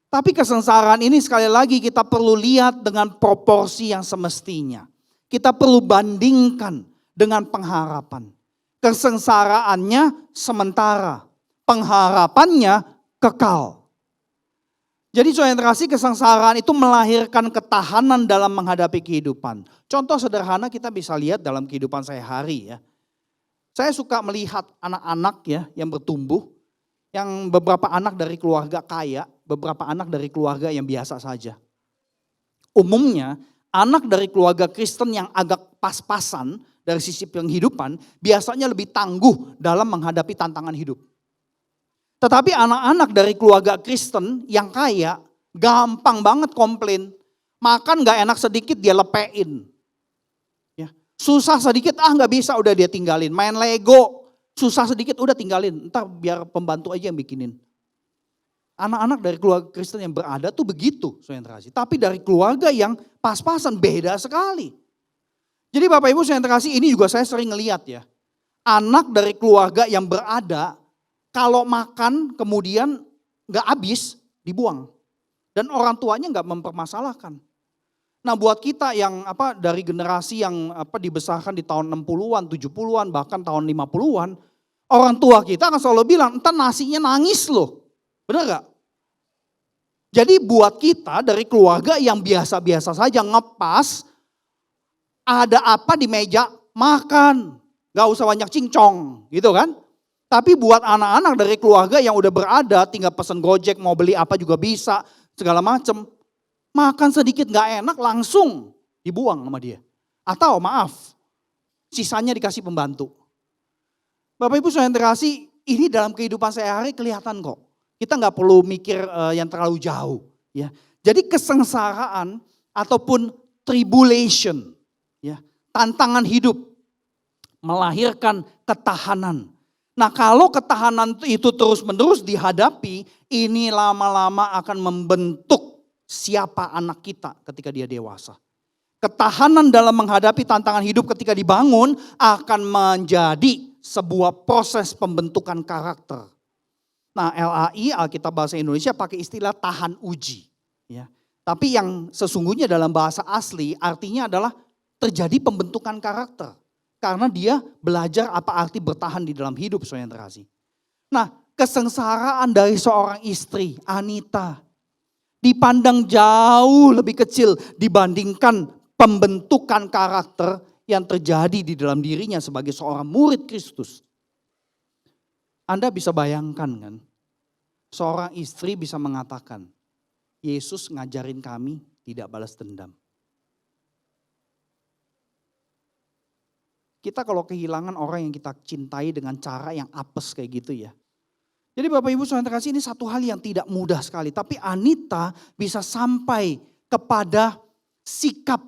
Tapi kesengsaraan ini sekali lagi kita perlu lihat dengan proporsi yang semestinya. Kita perlu bandingkan dengan pengharapan. Kesengsaraannya sementara, pengharapannya kekal. Jadi saudara yang terkasih, kesengsaraan itu melahirkan ketahanan dalam menghadapi kehidupan. Contoh sederhana kita bisa lihat dalam kehidupan sehari-hari ya. Saya suka melihat anak-anak ya yang bertumbuh, yang beberapa anak dari keluarga kaya, beberapa anak dari keluarga yang biasa saja. Umumnya anak dari keluarga Kristen yang agak pas-pasan dari sisi penghidupan biasanya lebih tangguh dalam menghadapi tantangan hidup. Tetapi anak-anak dari keluarga Kristen yang kaya gampang banget komplain. Makan gak enak sedikit dia lepein. Ya. Susah sedikit gak bisa udah dia tinggalin. Main Lego susah sedikit udah tinggalin. Entar biar pembantu aja yang bikinin. Anak-anak dari keluarga Kristen yang berada tuh begitu. Tapi dari keluarga yang pas-pasan beda sekali. Jadi Bapak Ibu yang terkasih, ini juga saya sering ngeliat ya. Anak dari keluarga yang berada kalau makan kemudian gak habis dibuang. Dan orang tuanya gak mempermasalahkan. Nah buat kita yang dari generasi yang dibesarkan di tahun 60-an, 70-an, bahkan tahun 50-an. Orang tua kita akan selalu bilang, entar nasinya nangis loh. Benar gak? Jadi buat kita dari keluarga yang biasa-biasa saja ngepas, ada apa di meja, makan. Gak usah banyak cincong gitu kan. Tapi buat anak-anak dari keluarga yang udah berada, tinggal pesen Gojek, mau beli apa juga bisa, segala macem. Makan sedikit gak enak langsung dibuang sama dia. Atau maaf, sisanya dikasih pembantu. Bapak Ibu yang terkasih, ini dalam kehidupan sehari-hari kelihatan kok. Kita gak perlu mikir yang terlalu jauh. Ya. Jadi kesengsaraan ataupun tribulation, ya, tantangan hidup, melahirkan ketahanan. Nah kalau ketahanan itu terus-menerus dihadapi, ini lama-lama akan membentuk siapa anak kita ketika dia dewasa. Ketahanan dalam menghadapi tantangan hidup ketika dibangun akan menjadi sebuah proses pembentukan karakter. Nah LAI, Alkitab Bahasa Indonesia pakai istilah tahan uji. Ya. Tapi yang sesungguhnya dalam bahasa asli artinya adalah terjadi pembentukan karakter. Karena dia belajar apa arti bertahan di dalam hidup saudara yang terkasih. Nah kesengsaraan dari seorang istri, Anita. dipandang jauh lebih kecil dibandingkan pembentukan karakter yang terjadi di dalam dirinya sebagai seorang murid Kristus. Anda bisa bayangkan kan, seorang istri bisa mengatakan, Yesus ngajarin kami tidak balas dendam. Kita kalau kehilangan orang yang kita cintai dengan cara yang apes kayak gitu ya. Jadi Bapak Ibu Saudara kasih, ini satu hal yang tidak mudah sekali. Tapi Anita bisa sampai kepada sikap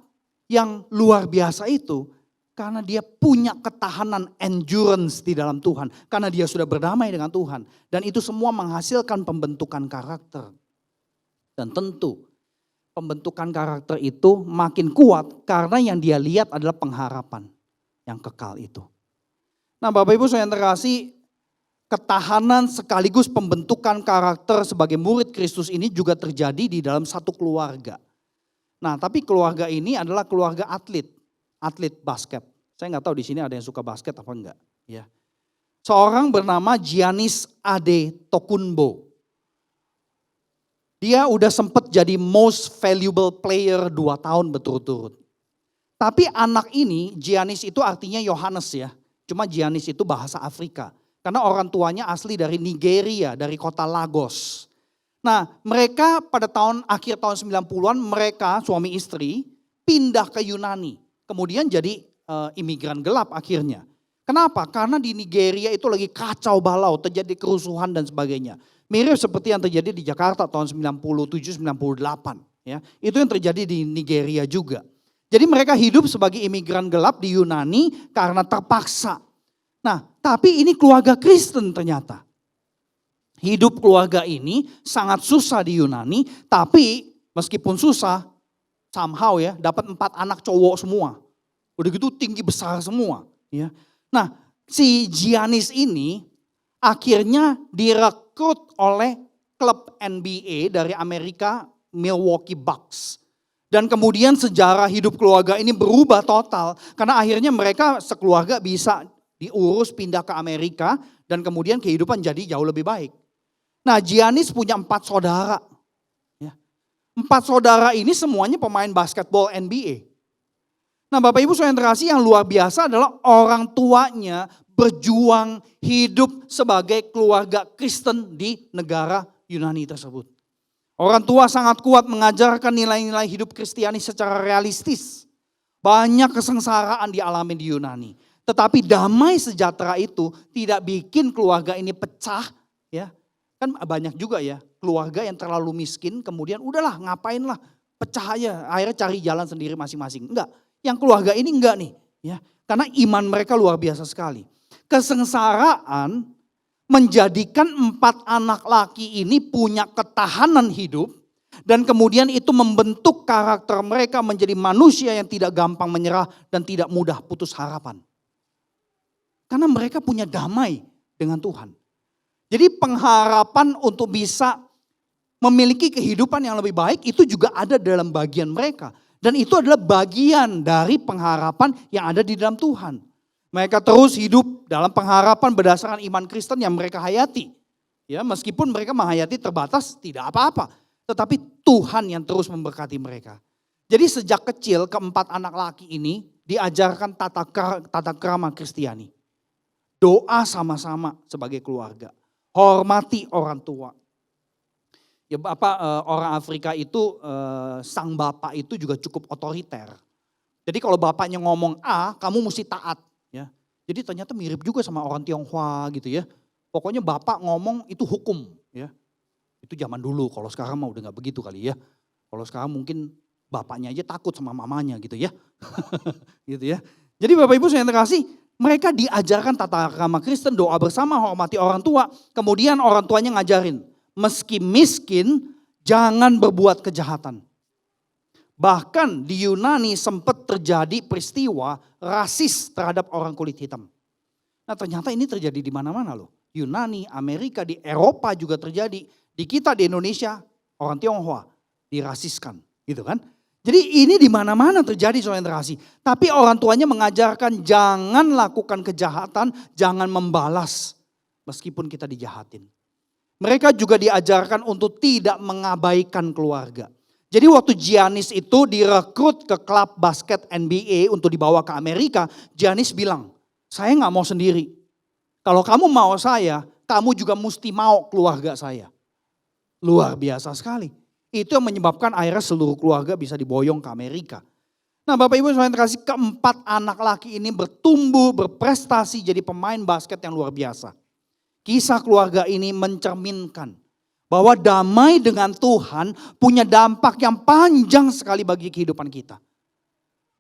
yang luar biasa itu karena dia punya ketahanan endurance di dalam Tuhan. Karena dia sudah berdamai dengan Tuhan. Dan itu semua menghasilkan pembentukan karakter. Dan tentu pembentukan karakter itu makin kuat karena yang dia lihat adalah pengharapan yang kekal itu. Nah Bapak Ibu Saudara terkasih, ketahanan sekaligus pembentukan karakter sebagai murid Kristus ini juga terjadi di dalam satu keluarga. Nah tapi keluarga ini adalah keluarga atlet basket. Saya nggak tahu di sini ada yang suka basket apa enggak. Ya. Seorang bernama Giannis Antetokounmpo. Dia udah sempat jadi most valuable player 2 tahun berturut-turut. Tapi anak ini, Giannis itu artinya Yohanes ya. Cuma Giannis itu bahasa Afrika. Karena orang tuanya asli dari Nigeria, dari kota Lagos. Nah mereka pada akhir tahun 90-an mereka suami istri pindah ke Yunani. Kemudian jadi imigran gelap akhirnya. Kenapa? Karena di Nigeria itu lagi kacau balau, terjadi kerusuhan dan sebagainya. Mirip seperti yang terjadi di Jakarta tahun 97-98. Ya. Itu yang terjadi di Nigeria juga. Jadi mereka hidup sebagai imigran gelap di Yunani karena terpaksa. Nah, tapi ini keluarga Kristen ternyata. Hidup keluarga ini sangat susah di Yunani, tapi meskipun susah, somehow ya dapat 4 anak cowok semua. Udah gitu tinggi besar semua. Ya. Nah, si Giannis ini akhirnya direkrut oleh klub NBA dari Amerika, Milwaukee Bucks. Dan kemudian sejarah hidup keluarga ini berubah total. Karena akhirnya mereka sekeluarga bisa diurus pindah ke Amerika. Dan kemudian kehidupan jadi jauh lebih baik. Nah Giannis punya 4 saudara. 4 saudara ini semuanya pemain basketball NBA. Nah Bapak Ibu Saudara terkasih, yang luar biasa adalah orang tuanya berjuang hidup sebagai keluarga Kristen di negara Yunani tersebut. Orang tua sangat kuat mengajarkan nilai-nilai hidup Kristiani secara realistis. Banyak kesengsaraan dialami di Yunani. Tetapi damai sejahtera itu tidak bikin keluarga ini pecah. Ya. Kan banyak juga ya keluarga yang terlalu miskin kemudian udahlah ngapainlah pecah aja. Akhirnya cari jalan sendiri masing-masing. Enggak, yang keluarga ini enggak nih. Ya. Karena iman mereka luar biasa sekali. Kesengsaraan menjadikan 4 anak laki ini punya ketahanan hidup. Dan kemudian itu membentuk karakter mereka menjadi manusia yang tidak gampang menyerah dan tidak mudah putus harapan. Karena mereka punya damai dengan Tuhan. Jadi pengharapan untuk bisa memiliki kehidupan yang lebih baik itu juga ada dalam bagian mereka. Dan itu adalah bagian dari pengharapan yang ada di dalam Tuhan. Mereka terus hidup dalam pengharapan berdasarkan iman Kristen yang mereka hayati. Ya, meskipun mereka menghayati terbatas tidak apa-apa. Tetapi Tuhan yang terus memberkati mereka. Jadi sejak kecil ke-4 anak laki ini diajarkan tata krama Kristiani. Doa sama-sama sebagai keluarga. Hormati orang tua. Ya orang Afrika itu sang bapak itu juga cukup otoriter. Jadi kalau bapaknya ngomong A, kamu mesti taat. Ya. Jadi ternyata mirip juga sama orang Tionghoa gitu ya. Pokoknya bapak ngomong itu hukum. Ya. Itu zaman dulu, kalau sekarang mah udah gak begitu kali ya. Kalau sekarang mungkin bapaknya aja takut sama mamanya gitu ya. Gitu ya. Jadi Bapak Ibu saya terkasih, mereka diajarkan tata krama Kristen, doa bersama, hormati orang tua. Kemudian orang tuanya ngajarin, meski miskin jangan berbuat kejahatan. Bahkan di Yunani sempat terjadi peristiwa rasis terhadap orang kulit hitam. Nah ternyata ini terjadi di mana-mana loh. Yunani, Amerika, di Eropa juga terjadi. Di kita di Indonesia orang Tionghoa dirasiskan gitu kan. Jadi ini di mana-mana terjadi saudara terkasih. Tapi orang tuanya mengajarkan jangan lakukan kejahatan, jangan membalas meskipun kita dijahatin. Mereka juga diajarkan untuk tidak mengabaikan keluarga. Jadi waktu Giannis itu direkrut ke klub basket NBA untuk dibawa ke Amerika, Giannis bilang, saya gak mau sendiri. Kalau kamu mau saya, kamu juga mesti mau keluarga saya. Luar biasa sekali. Itu yang menyebabkan akhirnya seluruh keluarga bisa diboyong ke Amerika. Nah Bapak Ibu saya kasih keempat anak laki ini bertumbuh, berprestasi jadi pemain basket yang luar biasa. Kisah keluarga ini mencerminkan bahwa damai dengan Tuhan punya dampak yang panjang sekali bagi kehidupan kita.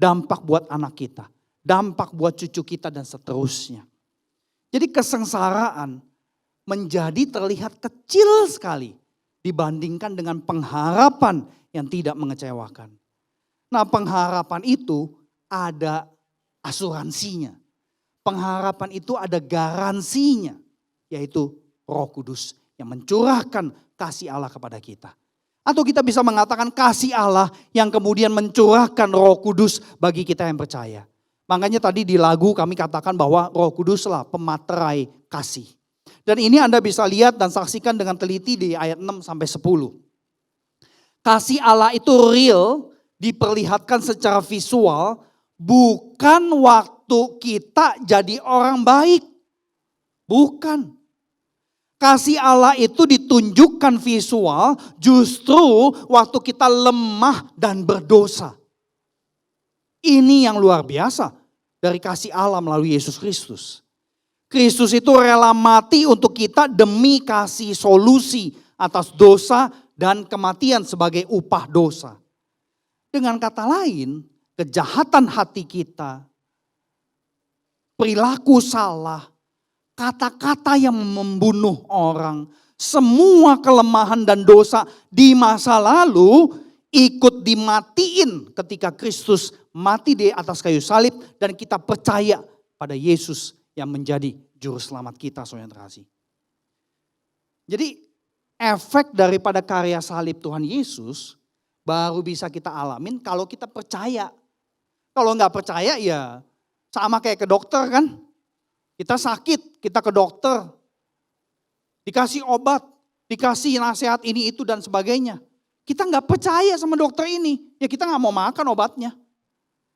Dampak buat anak kita, dampak buat cucu kita dan seterusnya. Jadi kesengsaraan menjadi terlihat kecil sekali dibandingkan dengan pengharapan yang tidak mengecewakan. Nah pengharapan itu ada asuransinya. Pengharapan itu ada garansinya, yaitu Roh Kudus yang mencurahkan kasih Allah kepada kita. Atau kita bisa mengatakan kasih Allah yang kemudian mencurahkan Roh Kudus bagi kita yang percaya. Makanya tadi di lagu kami katakan bahwa Roh Kuduslah pematerai kasih. Dan ini Anda bisa lihat dan saksikan dengan teliti di ayat 6 sampai 10. Kasih Allah itu real, diperlihatkan secara visual, bukan waktu kita jadi orang baik. Bukan. Kasih Allah itu ditunjukkan visual justru waktu kita lemah dan berdosa. Ini yang luar biasa dari kasih Allah melalui Yesus Kristus. Kristus itu rela mati untuk kita demi kasih solusi atas dosa dan kematian sebagai upah dosa. Dengan kata lain, kejahatan hati kita, perilaku salah, kata-kata yang membunuh orang, semua kelemahan dan dosa di masa lalu ikut dimatiin ketika Kristus mati di atas kayu salib dan kita percaya pada Yesus yang menjadi juru selamat kita, saudara yang terkasih. Jadi efek daripada karya salib Tuhan Yesus baru bisa kita alamin kalau kita percaya. Kalau nggak percaya ya sama kayak ke dokter kan. Kita sakit, kita ke dokter, dikasih obat, dikasih nasihat ini itu dan sebagainya. Kita nggak percaya sama dokter ini, ya kita nggak mau makan obatnya.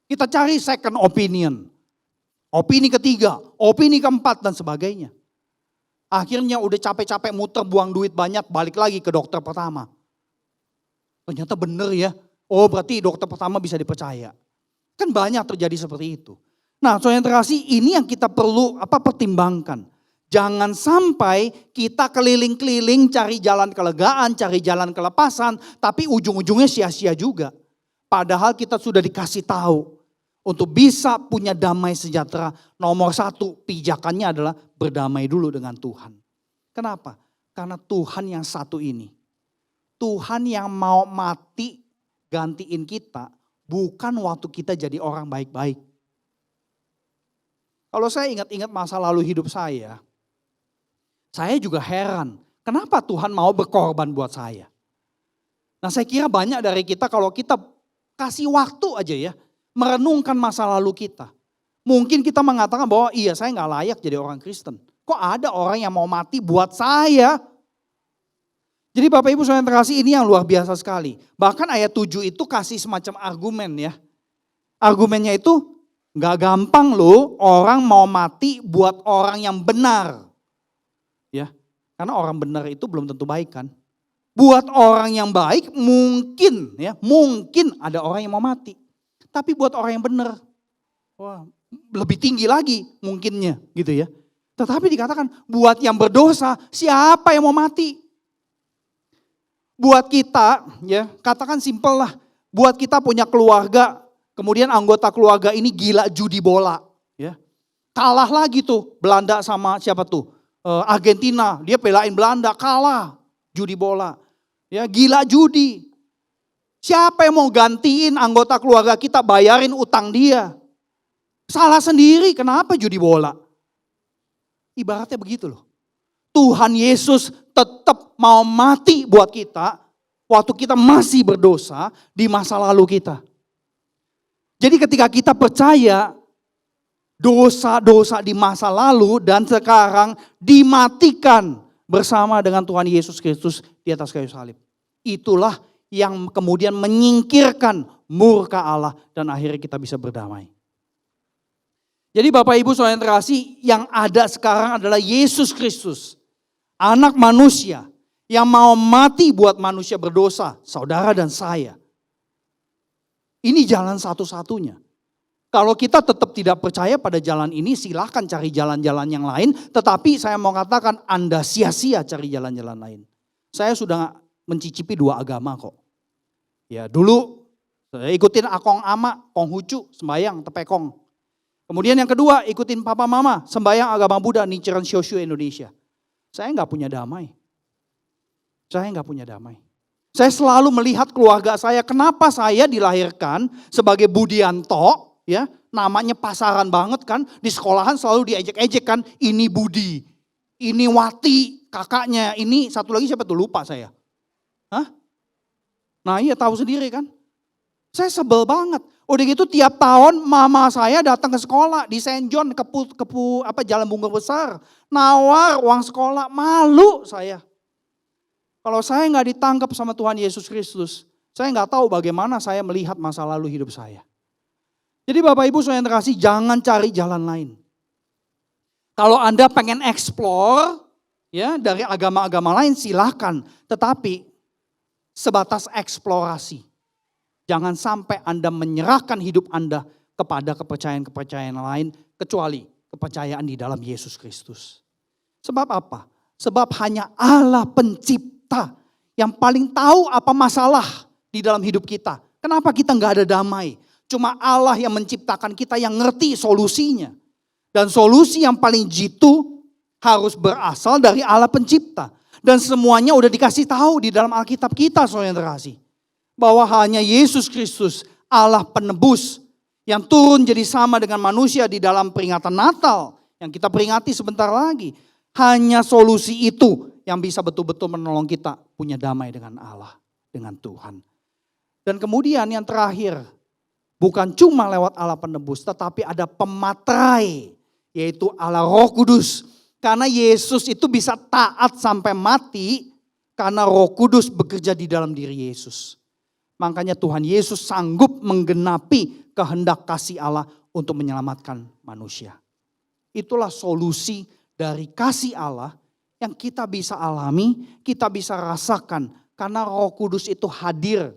Kita cari second opinion, opini ketiga, opini keempat dan sebagainya. Akhirnya udah capek-capek muter buang duit banyak, balik lagi ke dokter pertama. Ternyata bener ya, oh berarti dokter pertama bisa dipercaya. Kan banyak terjadi seperti itu. Nah, saudara yang terkasih, ini yang kita perlu pertimbangkan. Jangan sampai kita keliling-keliling cari jalan kelegaan, cari jalan kelepasan, tapi ujung-ujungnya sia-sia juga. Padahal kita sudah dikasih tahu untuk bisa punya damai sejahtera. Nomor satu, pijakannya adalah berdamai dulu dengan Tuhan. Kenapa? Karena Tuhan yang satu ini, Tuhan yang mau mati gantiin kita, bukan waktu kita jadi orang baik-baik. Kalau saya ingat-ingat masa lalu hidup saya juga heran. Kenapa Tuhan mau berkorban buat saya? Nah saya kira banyak dari kita kalau kita kasih waktu aja ya. Merenungkan masa lalu kita. Mungkin kita mengatakan bahwa iya saya gak layak jadi orang Kristen. Kok ada orang yang mau mati buat saya? Jadi Bapak Ibu saudara yang terkasih ini yang luar biasa sekali. Bahkan ayat 7 itu kasih semacam argumen ya. Argumennya itu gak gampang loh orang mau mati buat orang yang benar. Ya, karena orang benar itu belum tentu baik kan. Buat orang yang baik mungkin ada orang yang mau mati. Tapi buat orang yang benar, wah lebih tinggi lagi mungkinnya gitu ya. Tetapi dikatakan buat yang berdosa siapa yang mau mati? Buat kita ya katakan simpel lah. Buat kita punya keluarga. Kemudian anggota keluarga ini gila judi bola. Ya. Kalah lagi tuh Belanda sama siapa tuh? Argentina, dia belain Belanda, kalah judi bola. Ya, gila judi. Siapa yang mau gantiin anggota keluarga kita bayarin utang dia? Salah sendiri, kenapa judi bola? Ibaratnya begitu loh. Tuhan Yesus tetap mau mati buat kita waktu kita masih berdosa di masa lalu kita. Jadi ketika kita percaya dosa-dosa di masa lalu dan sekarang dimatikan bersama dengan Tuhan Yesus Kristus di atas kayu salib. Itulah yang kemudian menyingkirkan murka Allah dan akhirnya kita bisa berdamai. Jadi Bapak Ibu Saudara yang terkasih, yang ada sekarang adalah Yesus Kristus, anak manusia yang mau mati buat manusia berdosa, saudara dan saya. Ini jalan satu-satunya. Kalau kita tetap tidak percaya pada jalan ini, silahkan cari jalan-jalan yang lain. Tetapi saya mau katakan Anda sia-sia cari jalan-jalan lain. Saya sudah mencicipi 2 agama kok. Ya dulu saya ikutin akong ama, konghucu, sembayang, tepekong. Kemudian yang kedua ikutin papa mama, sembayang agama Buddha, Nichiren Shoshu Indonesia. Saya nggak punya damai. Saya selalu melihat keluarga saya, kenapa saya dilahirkan sebagai Budianto, ya, namanya pasaran banget kan, di sekolahan selalu diejek-ejek kan, ini Budi, ini Wati, kakaknya, ini satu lagi siapa tuh, lupa saya. Hah? Nah iya tahu sendiri kan, saya sebel banget. Udah gitu tiap tahun mama saya datang ke sekolah di Saint John, Jalan Bunga Besar, nawar uang sekolah, malu saya. Kalau saya nggak ditangkap sama Tuhan Yesus Kristus, saya nggak tahu bagaimana saya melihat masa lalu hidup saya. Jadi Bapak Ibu Saudara yang terkasih, jangan cari jalan lain. Kalau Anda pengen explore ya dari agama-agama lain silahkan, tetapi sebatas eksplorasi. Jangan sampai Anda menyerahkan hidup Anda kepada kepercayaan-kepercayaan lain kecuali kepercayaan di dalam Yesus Kristus. Sebab apa? Sebab hanya Allah pencipta yang paling tahu apa masalah di dalam hidup kita. Kenapa kita nggak ada damai? Cuma Allah yang menciptakan kita yang ngerti solusinya. Dan solusi yang paling jitu harus berasal dari Allah pencipta. Dan semuanya udah dikasih tahu di dalam Alkitab kita, saudara yang terkasih. Bahwa hanya Yesus Kristus, Allah penebus yang turun jadi sama dengan manusia di dalam peringatan Natal. Yang kita peringati sebentar lagi. Hanya solusi itu yang bisa betul-betul menolong kita punya damai dengan Allah, dengan Tuhan. Dan kemudian yang terakhir, bukan cuma lewat Allah penebus, tetapi ada pematerai, yaitu Allah Roh Kudus. Karena Yesus itu bisa taat sampai mati, karena Roh Kudus bekerja di dalam diri Yesus. Makanya Tuhan Yesus sanggup menggenapi kehendak kasih Allah untuk menyelamatkan manusia. Itulah solusi dari kasih Allah yang kita bisa alami, kita bisa rasakan. Karena Roh Kudus itu hadir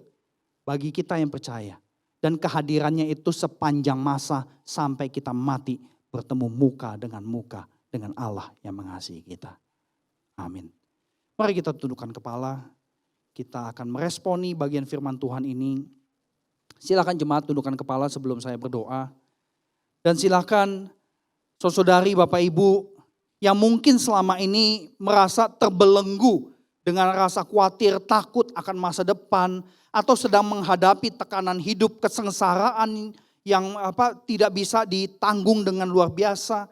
bagi kita yang percaya. Dan kehadirannya itu sepanjang masa sampai kita mati bertemu muka dengan Allah yang mengasihi kita. Amin. Mari kita tundukkan kepala. Kita akan meresponi bagian firman Tuhan ini. Silakan jemaat tundukkan kepala sebelum saya berdoa. Dan silakan saudari Bapak Ibu yang mungkin selama ini merasa terbelenggu dengan rasa khawatir, takut akan masa depan, atau sedang menghadapi tekanan hidup, kesengsaraan yang tidak bisa ditanggung dengan luar biasa,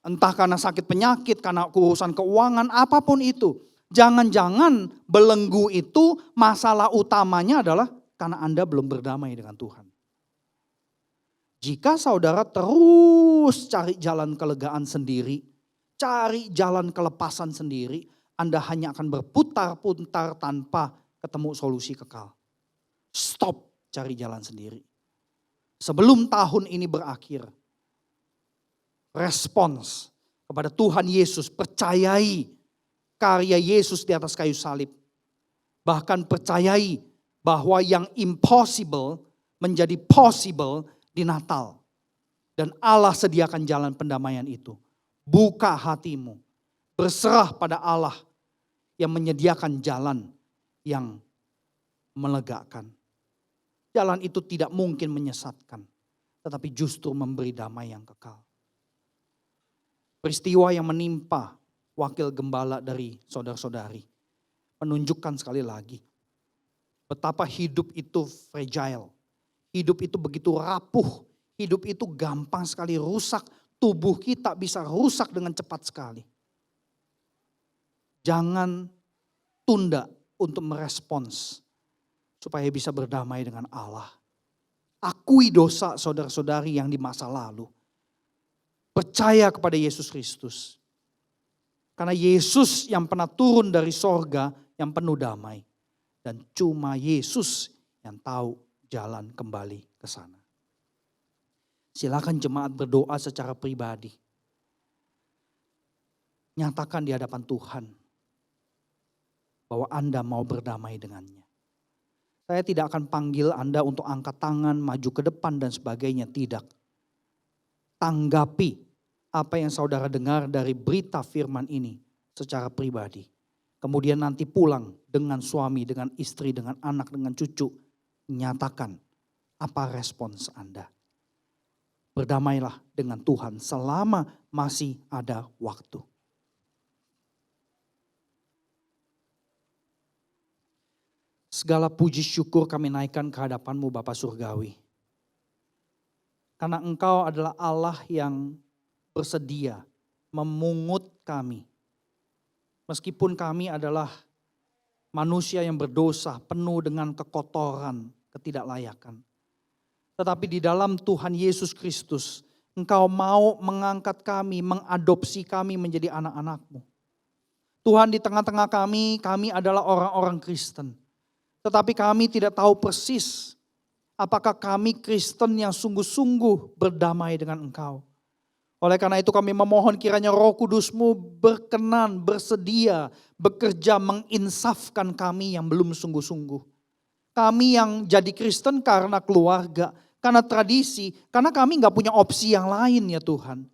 entah karena sakit penyakit, karena urusan keuangan, apapun itu. Jangan-jangan belenggu itu masalah utamanya adalah karena Anda belum berdamai dengan Tuhan. Jika saudara terus cari jalan kelegaan sendiri, cari jalan kelepasan sendiri, Anda hanya akan berputar-putar tanpa ketemu solusi kekal. Stop cari jalan sendiri. Sebelum tahun ini berakhir, respons kepada Tuhan Yesus, percayai karya Yesus di atas kayu salib. Bahkan percayai bahwa yang impossible menjadi possible di Natal. Dan Allah sediakan jalan pendamaian itu. Buka hatimu, berserah pada Allah yang menyediakan jalan yang melegakan. Jalan itu tidak mungkin menyesatkan, tetapi justru memberi damai yang kekal. Peristiwa yang menimpa wakil gembala dari saudara-saudari menunjukkan sekali lagi betapa hidup itu fragile. Hidup itu begitu rapuh, hidup itu gampang sekali rusak. Tubuh kita bisa rusak dengan cepat sekali. Jangan tunda untuk merespons supaya bisa berdamai dengan Allah. Akui dosa saudara-saudari yang di masa lalu. Percaya kepada Yesus Kristus. Karena Yesus yang pernah turun dari sorga yang penuh damai. Dan cuma Yesus yang tahu jalan kembali ke sana. Silakan jemaat berdoa secara pribadi. Nyatakan di hadapan Tuhan bahwa Anda mau berdamai dengannya. Saya tidak akan panggil Anda untuk angkat tangan, maju ke depan dan sebagainya. Tidak. Tanggapi apa yang saudara dengar dari berita firman ini secara pribadi. Kemudian nanti pulang dengan suami, dengan istri, dengan anak, dengan cucu. Nyatakan apa respons Anda. Berdamailah dengan Tuhan selama masih ada waktu. Segala puji syukur kami naikkan ke hadapan-Mu Bapa Surgawi. Karena Engkau adalah Allah yang bersedia memungut kami. Meskipun kami adalah manusia yang berdosa, penuh dengan kekotoran, ketidaklayakan. Tetapi di dalam Tuhan Yesus Kristus, Engkau mau mengangkat kami, mengadopsi kami menjadi anak-anak-Mu. Tuhan, di tengah-tengah kami adalah orang-orang Kristen. Tetapi kami tidak tahu persis apakah kami Kristen yang sungguh-sungguh berdamai dengan Engkau. Oleh karena itu kami memohon kiranya Roh Kudus-Mu berkenan, bersedia, bekerja menginsafkan kami yang belum sungguh-sungguh. Kami yang jadi Kristen karena keluarga, karena tradisi, karena kami gak punya opsi yang lain ya Tuhan.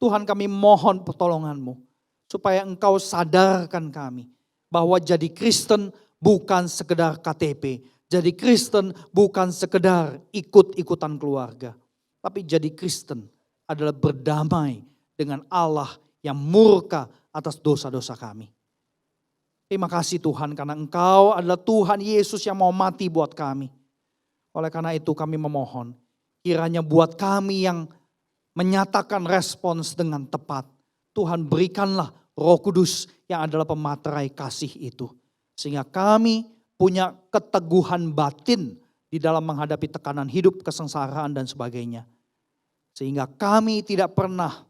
Tuhan, kami mohon pertolongan-Mu supaya Engkau sadarkan kami bahwa jadi Kristen bukan sekedar KTP. Jadi Kristen bukan sekedar ikut-ikutan keluarga. Tapi jadi Kristen adalah berdamai dengan Allah yang murka atas dosa-dosa kami. Terima kasih Tuhan karena Engkau adalah Tuhan Yesus yang mau mati buat kami. Oleh karena itu kami memohon kiranya buat kami yang menyatakan respons dengan tepat. Tuhan berikanlah Roh Kudus yang adalah pematerai kasih itu. Sehingga kami punya keteguhan batin di dalam menghadapi tekanan hidup, kesengsaraan dan sebagainya. Sehingga kami tidak pernah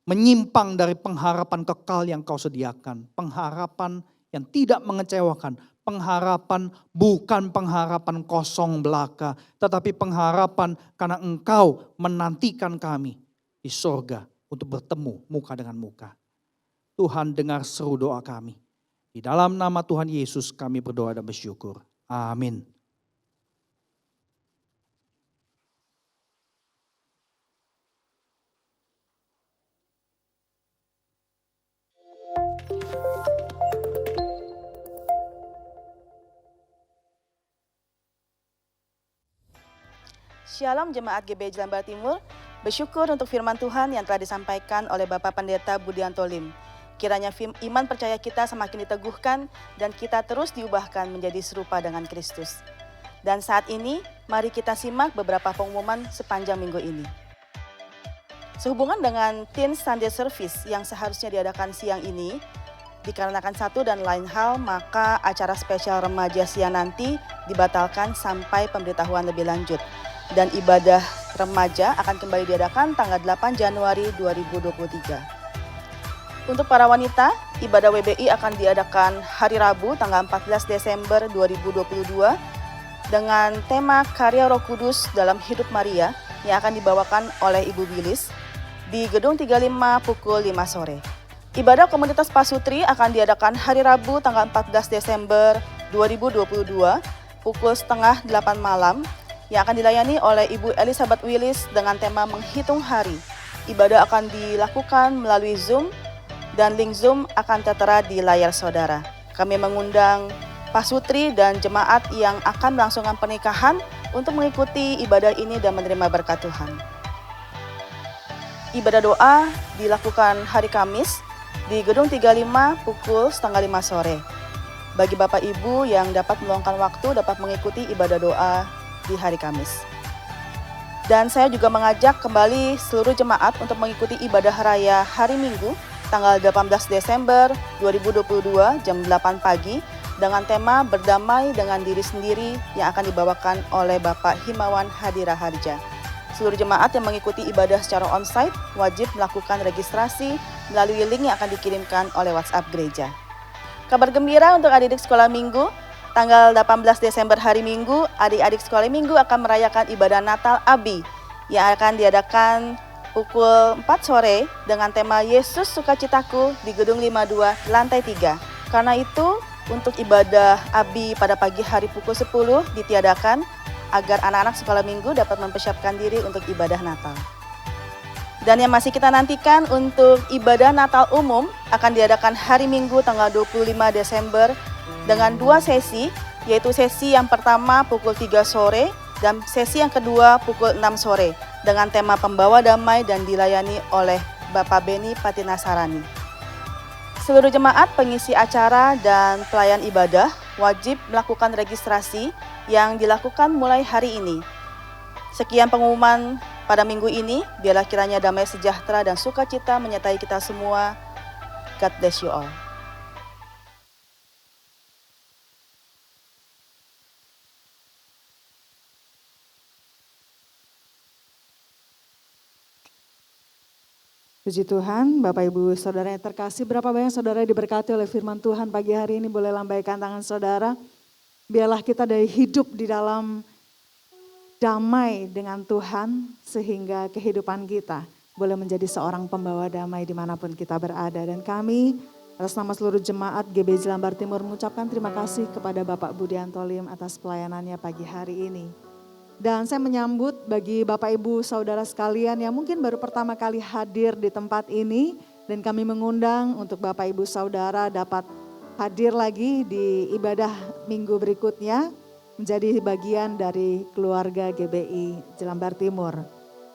menyimpang dari pengharapan kekal yang Kau sediakan. Pengharapan yang tidak mengecewakan. Pengharapan bukan pengharapan kosong belaka. Tetapi pengharapan karena Engkau menantikan kami di sorga untuk bertemu muka dengan muka. Tuhan dengar seru doa kami. Di dalam nama Tuhan Yesus kami berdoa dan bersyukur. Amin. Shalom Jemaat GBI Jelambar Timur, bersyukur untuk firman Tuhan yang telah disampaikan oleh Bapak Pendeta Budianto Lim. Kiranya iman percaya kita semakin diteguhkan dan kita terus diubahkan menjadi serupa dengan Kristus. Dan saat ini, mari kita simak beberapa pengumuman sepanjang minggu ini. Sehubungan dengan Teen Sunday Service yang seharusnya diadakan siang ini, dikarenakan satu dan lain hal, maka acara spesial remaja siang nanti dibatalkan sampai pemberitahuan lebih lanjut. Dan ibadah remaja akan kembali diadakan tanggal 8 Januari 2023. Untuk para wanita, ibadah WBI akan diadakan hari Rabu tanggal 14 Desember 2022 dengan tema Karya Roh Kudus dalam Hidup Maria yang akan dibawakan oleh Ibu Bilis di Gedung 35 pukul 5 sore. Ibadah komunitas Pasutri akan diadakan hari Rabu tanggal 14 Desember 2022 pukul setengah 8 malam yang akan dilayani oleh Ibu Elizabeth Willis dengan tema Menghitung Hari. Ibadah akan dilakukan melalui Zoom dan link Zoom akan tertera di layar saudara. Kami mengundang pasutri dan jemaat yang akan melangsungkan pernikahan untuk mengikuti ibadah ini dan menerima berkat Tuhan. Ibadah doa dilakukan hari Kamis di Gedung 35 pukul setengah 5 sore. Bagi Bapak Ibu yang dapat meluangkan waktu dapat mengikuti ibadah doa di hari Kamis. Dan saya juga mengajak kembali seluruh jemaat untuk mengikuti ibadah raya hari Minggu tanggal 18 Desember 2022 jam 8 pagi dengan tema Berdamai dengan Diri Sendiri yang akan dibawakan oleh Bapak Himawan Hadiraharja. Seluruh jemaat yang mengikuti ibadah secara onsite wajib melakukan registrasi melalui link yang akan dikirimkan oleh WhatsApp gereja. Kabar gembira untuk adik-adik sekolah minggu, tanggal 18 Desember hari Minggu, adik-adik sekolah minggu akan merayakan ibadah Natal Abi yang akan diadakan pukul 4 sore dengan tema Yesus Sukacitaku di Gedung 52 lantai 3. Karena itu, untuk ibadah Abi pada pagi hari pukul 10 ditiadakan agar anak-anak sekolah minggu dapat mempersiapkan diri untuk ibadah Natal. Dan yang masih kita nantikan untuk ibadah Natal umum akan diadakan hari Minggu tanggal 25 Desember dengan 2 sesi, yaitu sesi yang pertama pukul 3 sore dan sesi yang kedua pukul 6 sore dengan tema Pembawa Damai dan dilayani oleh Bapak Beni Patinasarani. Seluruh jemaat, pengisi acara, dan pelayan ibadah wajib melakukan registrasi yang dilakukan mulai hari ini. Sekian pengumuman pada minggu ini, biarlah kiranya damai sejahtera dan sukacita menyertai kita semua. God bless you all. Puji Tuhan, Bapak Ibu Saudara yang terkasih, berapa banyak saudara diberkati oleh firman Tuhan pagi hari ini, boleh lambaikan tangan saudara. Biarlah kita dari hidup di dalam damai dengan Tuhan sehingga kehidupan kita boleh menjadi seorang pembawa damai dimanapun kita berada. Dan kami atas nama seluruh jemaat GBI Jelambar Timur mengucapkan terima kasih kepada Bapak Budianto Lim atas pelayanannya pagi hari ini. Dan saya menyambut bagi Bapak Ibu Saudara sekalian yang mungkin baru pertama kali hadir di tempat ini. Dan kami mengundang untuk Bapak Ibu Saudara dapat hadir lagi di ibadah minggu berikutnya. Menjadi bagian dari keluarga GBI Jelambar Timur.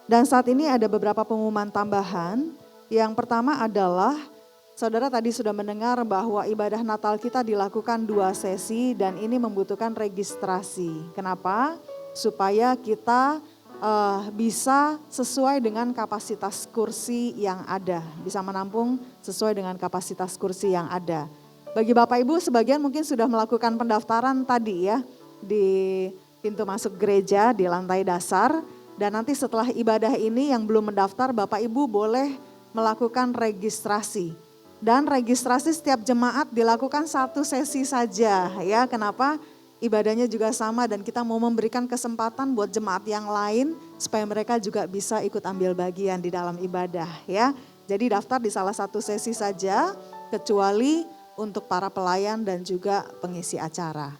Dan saat ini ada beberapa pengumuman tambahan. Yang pertama adalah saudara tadi sudah mendengar bahwa ibadah Natal kita dilakukan 2 sesi dan ini membutuhkan registrasi. Kenapa? Supaya kita bisa sesuai dengan kapasitas kursi yang ada. Bisa menampung sesuai dengan kapasitas kursi yang ada. Bagi Bapak Ibu sebagian mungkin sudah melakukan pendaftaran tadi ya. Di pintu masuk gereja di lantai dasar. Dan nanti setelah ibadah ini yang belum mendaftar Bapak Ibu boleh melakukan registrasi. Dan registrasi setiap jemaat dilakukan 1 sesi saja ya. Kenapa? Ibadahnya juga sama dan kita mau memberikan kesempatan buat jemaat yang lain supaya mereka juga bisa ikut ambil bagian di dalam ibadah ya. Jadi daftar di salah satu sesi saja kecuali untuk para pelayan dan juga pengisi acara.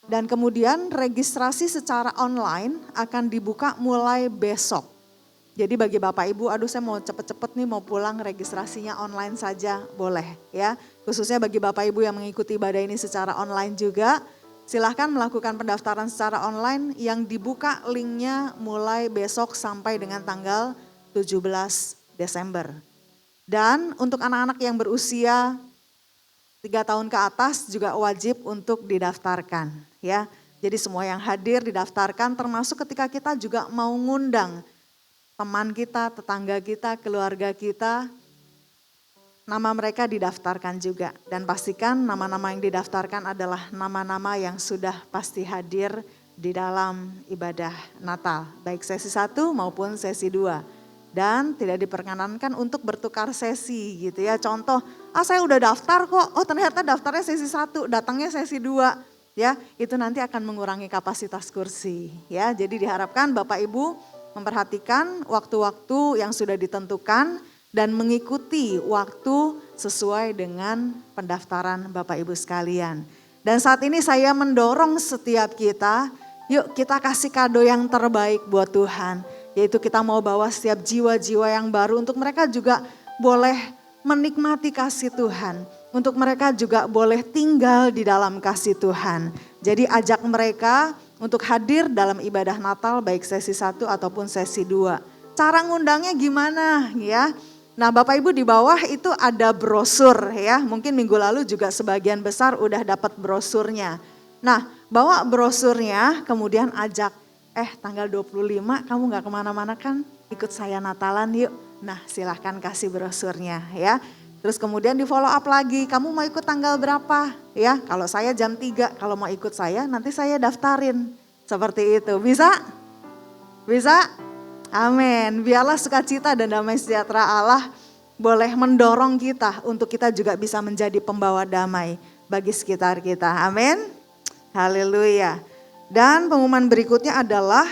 Dan kemudian registrasi secara online akan dibuka mulai besok. Jadi bagi Bapak Ibu, aduh saya mau cepet-cepet nih mau pulang registrasinya online saja boleh ya. Khususnya bagi Bapak Ibu yang mengikuti ibadah ini secara online juga. Silahkan melakukan pendaftaran secara online yang dibuka linknya mulai besok sampai dengan tanggal 17 Desember. Dan untuk anak-anak yang berusia 3 tahun ke atas juga wajib untuk didaftarkan ya. Jadi semua yang hadir didaftarkan termasuk ketika kita juga mau ngundang teman kita, tetangga kita, keluarga kita. Nama mereka didaftarkan juga dan pastikan nama-nama yang didaftarkan adalah nama-nama yang sudah pasti hadir di dalam ibadah Natal. Baik sesi 1 maupun sesi 2. Dan tidak diperkenankan untuk bertukar sesi gitu ya. Contoh, saya udah daftar kok, oh ternyata daftarnya sesi 1, datangnya sesi 2. Ya, itu nanti akan mengurangi kapasitas kursi ya. Jadi diharapkan Bapak Ibu memperhatikan waktu-waktu yang sudah ditentukan dan mengikuti waktu sesuai dengan pendaftaran Bapak Ibu sekalian. Dan saat ini saya mendorong setiap kita, yuk kita kasih kado yang terbaik buat Tuhan. Yaitu kita mau bawa setiap jiwa-jiwa yang baru untuk mereka juga boleh menikmati kasih Tuhan. Untuk mereka juga boleh tinggal di dalam kasih Tuhan. Jadi ajak mereka untuk hadir dalam ibadah Natal baik sesi 1 ataupun sesi 2. Cara ngundangnya gimana ya? Nah Bapak Ibu di bawah itu ada brosur ya, mungkin minggu lalu juga sebagian besar udah dapat brosurnya. Nah bawa brosurnya kemudian ajak, tanggal 25 kamu gak kemana-mana kan, ikut saya Natalan yuk. Nah silahkan kasih brosurnya ya. Terus kemudian di follow up lagi, kamu mau ikut tanggal berapa ya, kalau saya jam 3, kalau mau ikut saya nanti saya daftarin. Seperti itu, bisa? Bisa? Amin. Biarlah sukacita dan damai sejahtera Allah boleh mendorong kita untuk kita juga bisa menjadi pembawa damai bagi sekitar kita. Amin. Haleluya. Dan pengumuman berikutnya adalah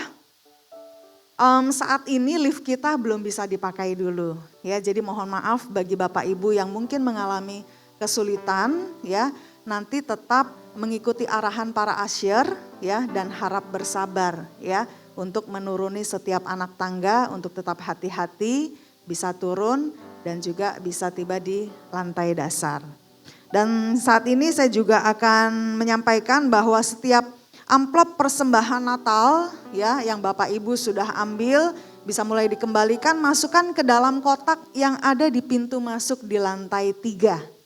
saat ini lift kita belum bisa dipakai dulu. Ya, jadi mohon maaf bagi Bapak Ibu yang mungkin mengalami kesulitan, ya, nanti tetap mengikuti arahan para usher, ya, dan harap bersabar, ya, untuk menuruni setiap anak tangga untuk tetap hati-hati, bisa turun dan juga bisa tiba di lantai dasar. Dan saat ini saya juga akan menyampaikan bahwa setiap amplop persembahan Natal, ya, yang Bapak Ibu sudah ambil bisa mulai dikembalikan, masukkan ke dalam kotak yang ada di pintu masuk di lantai 3.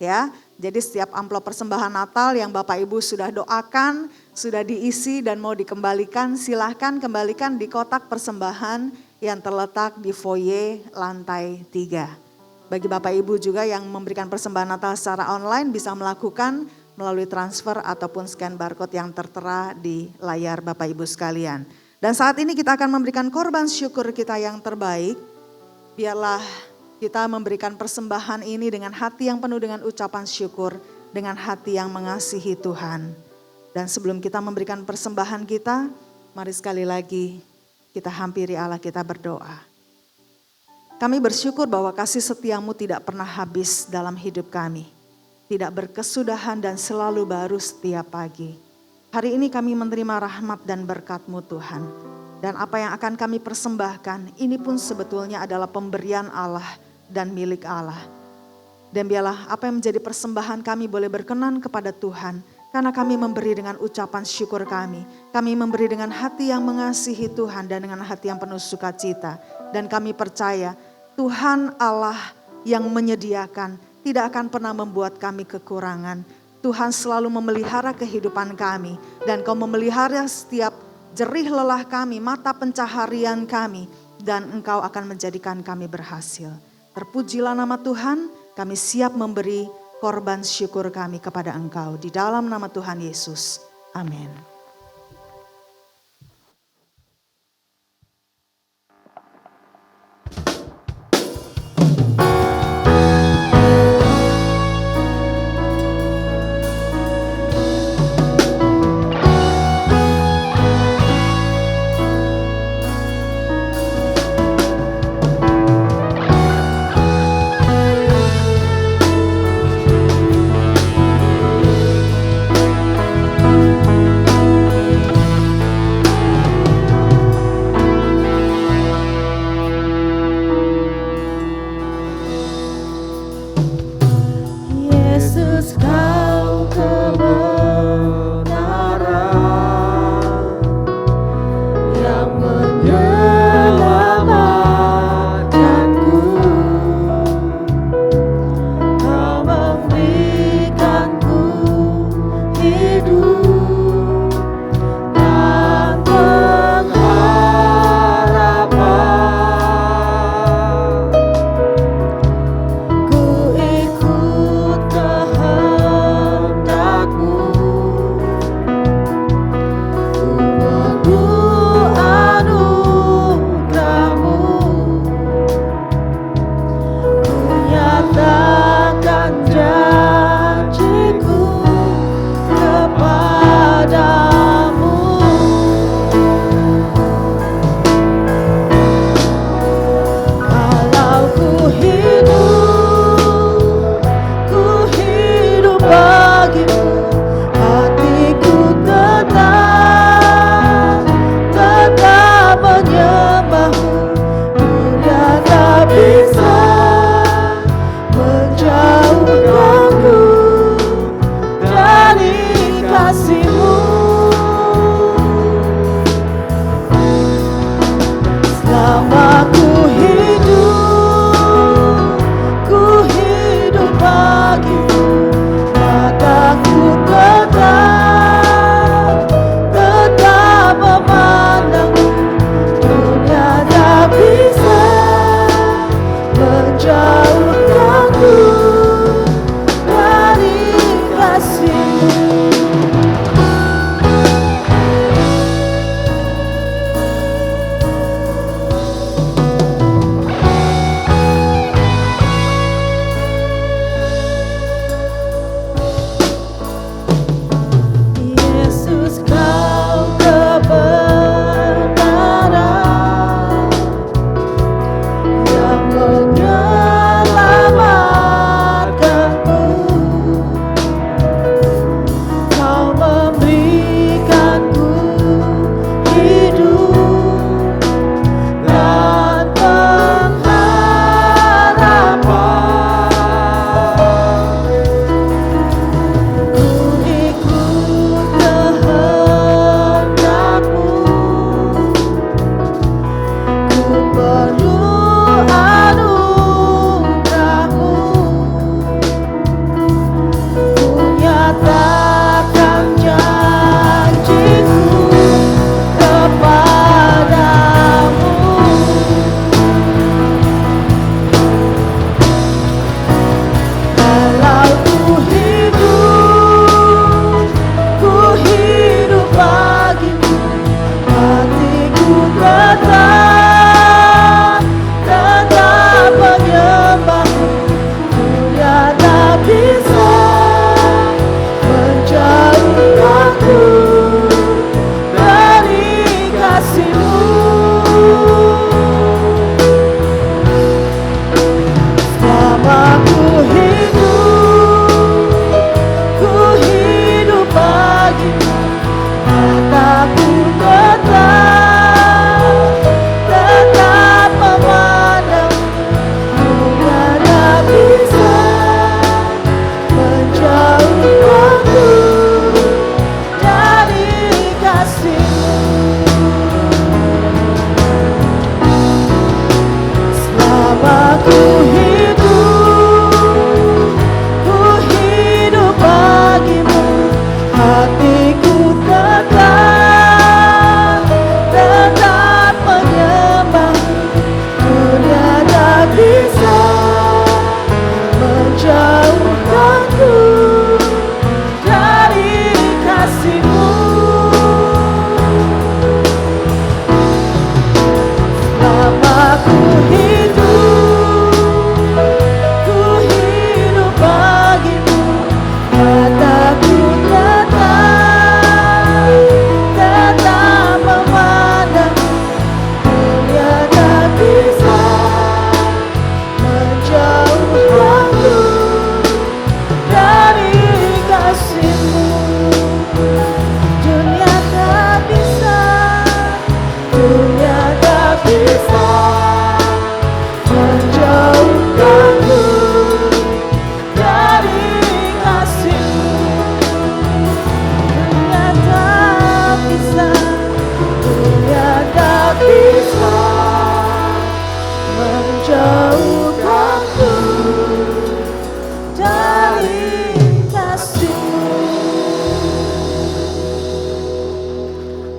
Ya, jadi setiap amplop persembahan Natal yang Bapak Ibu sudah doakan, sudah diisi dan mau dikembalikan, silahkan kembalikan di kotak persembahan yang terletak di foyer lantai 3. Bagi Bapak Ibu juga yang memberikan persembahan Natal secara online bisa melakukan melalui transfer ataupun scan barcode yang tertera di layar Bapak Ibu sekalian. Dan saat ini kita akan memberikan korban syukur kita yang terbaik. Biarlah kita memberikan persembahan ini dengan hati yang penuh dengan ucapan syukur, dengan hati yang mengasihi Tuhan. Dan sebelum kita memberikan persembahan kita, mari sekali lagi kita hampiri Allah, kita berdoa. Kami bersyukur bahwa kasih setiamu tidak pernah habis dalam hidup kami. Tidak berkesudahan dan selalu baru setiap pagi. Hari ini kami menerima rahmat dan berkat-Mu Tuhan. Dan apa yang akan kami persembahkan, ini pun sebetulnya adalah pemberian Allah dan milik Allah. Dan biarlah apa yang menjadi persembahan kami boleh berkenan kepada Tuhan. Karena kami memberi dengan ucapan syukur kami. Kami memberi dengan hati yang mengasihi Tuhan dan dengan hati yang penuh sukacita. Dan kami percaya Tuhan Allah yang menyediakan tidak akan pernah membuat kami kekurangan. Tuhan selalu memelihara kehidupan kami. Dan Kau memelihara setiap jerih lelah kami, mata pencaharian kami. Dan Engkau akan menjadikan kami berhasil. Terpujilah nama Tuhan, kami siap memberi korban syukur kami kepada Engkau. Di dalam nama Tuhan Yesus. Amin.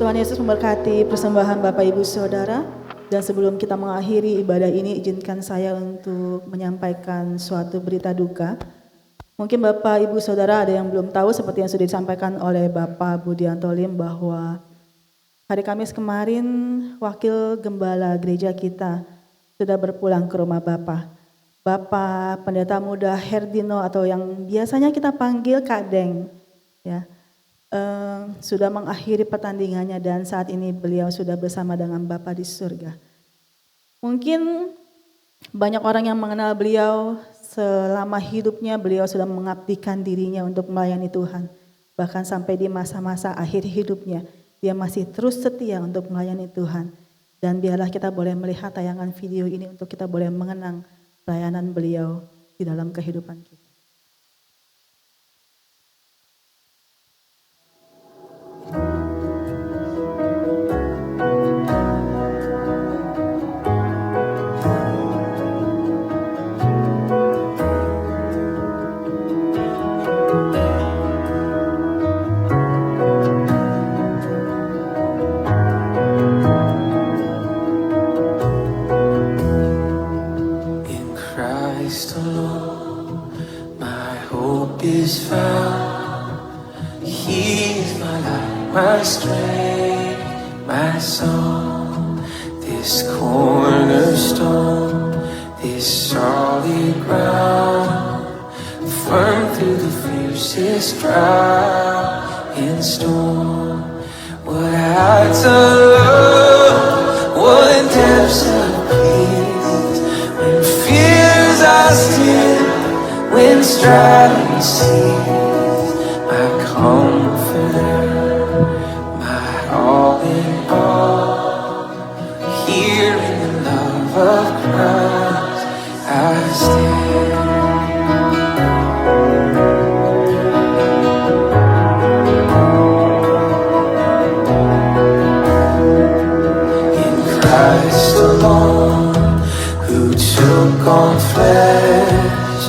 Tuhan Yesus memberkati persembahan Bapak Ibu Saudara. Dan sebelum kita mengakhiri ibadah ini, izinkan saya untuk menyampaikan suatu berita duka. Mungkin Bapak Ibu Saudara ada yang belum tahu seperti yang sudah disampaikan oleh Bapak Budianto Lim bahwa hari Kamis kemarin Wakil Gembala Gereja kita sudah berpulang ke rumah Bapak. Bapak Pendeta Muda Herdino atau yang biasanya kita panggil Kak Deng, ya, sudah mengakhiri pertandingannya dan saat ini beliau sudah bersama dengan Bapa di surga. Mungkin banyak orang yang mengenal beliau selama hidupnya, beliau sudah mengabdikan dirinya untuk melayani Tuhan. Bahkan sampai di masa-masa akhir hidupnya, dia masih terus setia untuk melayani Tuhan. Dan biarlah kita boleh melihat tayangan video ini untuk kita boleh mengenang pelayanan beliau di dalam kehidupan kita. My strength, my song, this cornerstone, this solid ground, firm through the fiercest drought and storm. What heights of love, what depths of peace, when fears are still, when striving cease, my comforter. All in all, here in the love of Christ I stand. In Christ alone, who took on flesh,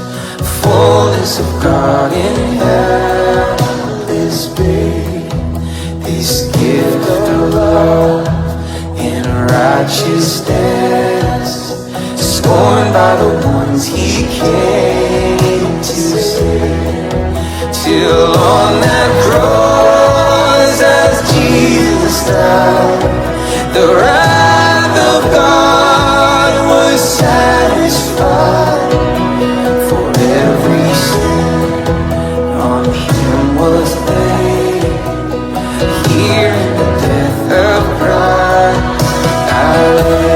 fullness of God in helpless babe. This gift of love and righteousness, scorned by the ones he came to save. Till on that cross as Jesus died, the wrath of God was satisfied. For every sin on him was laid. Here in the death of Christ I lay.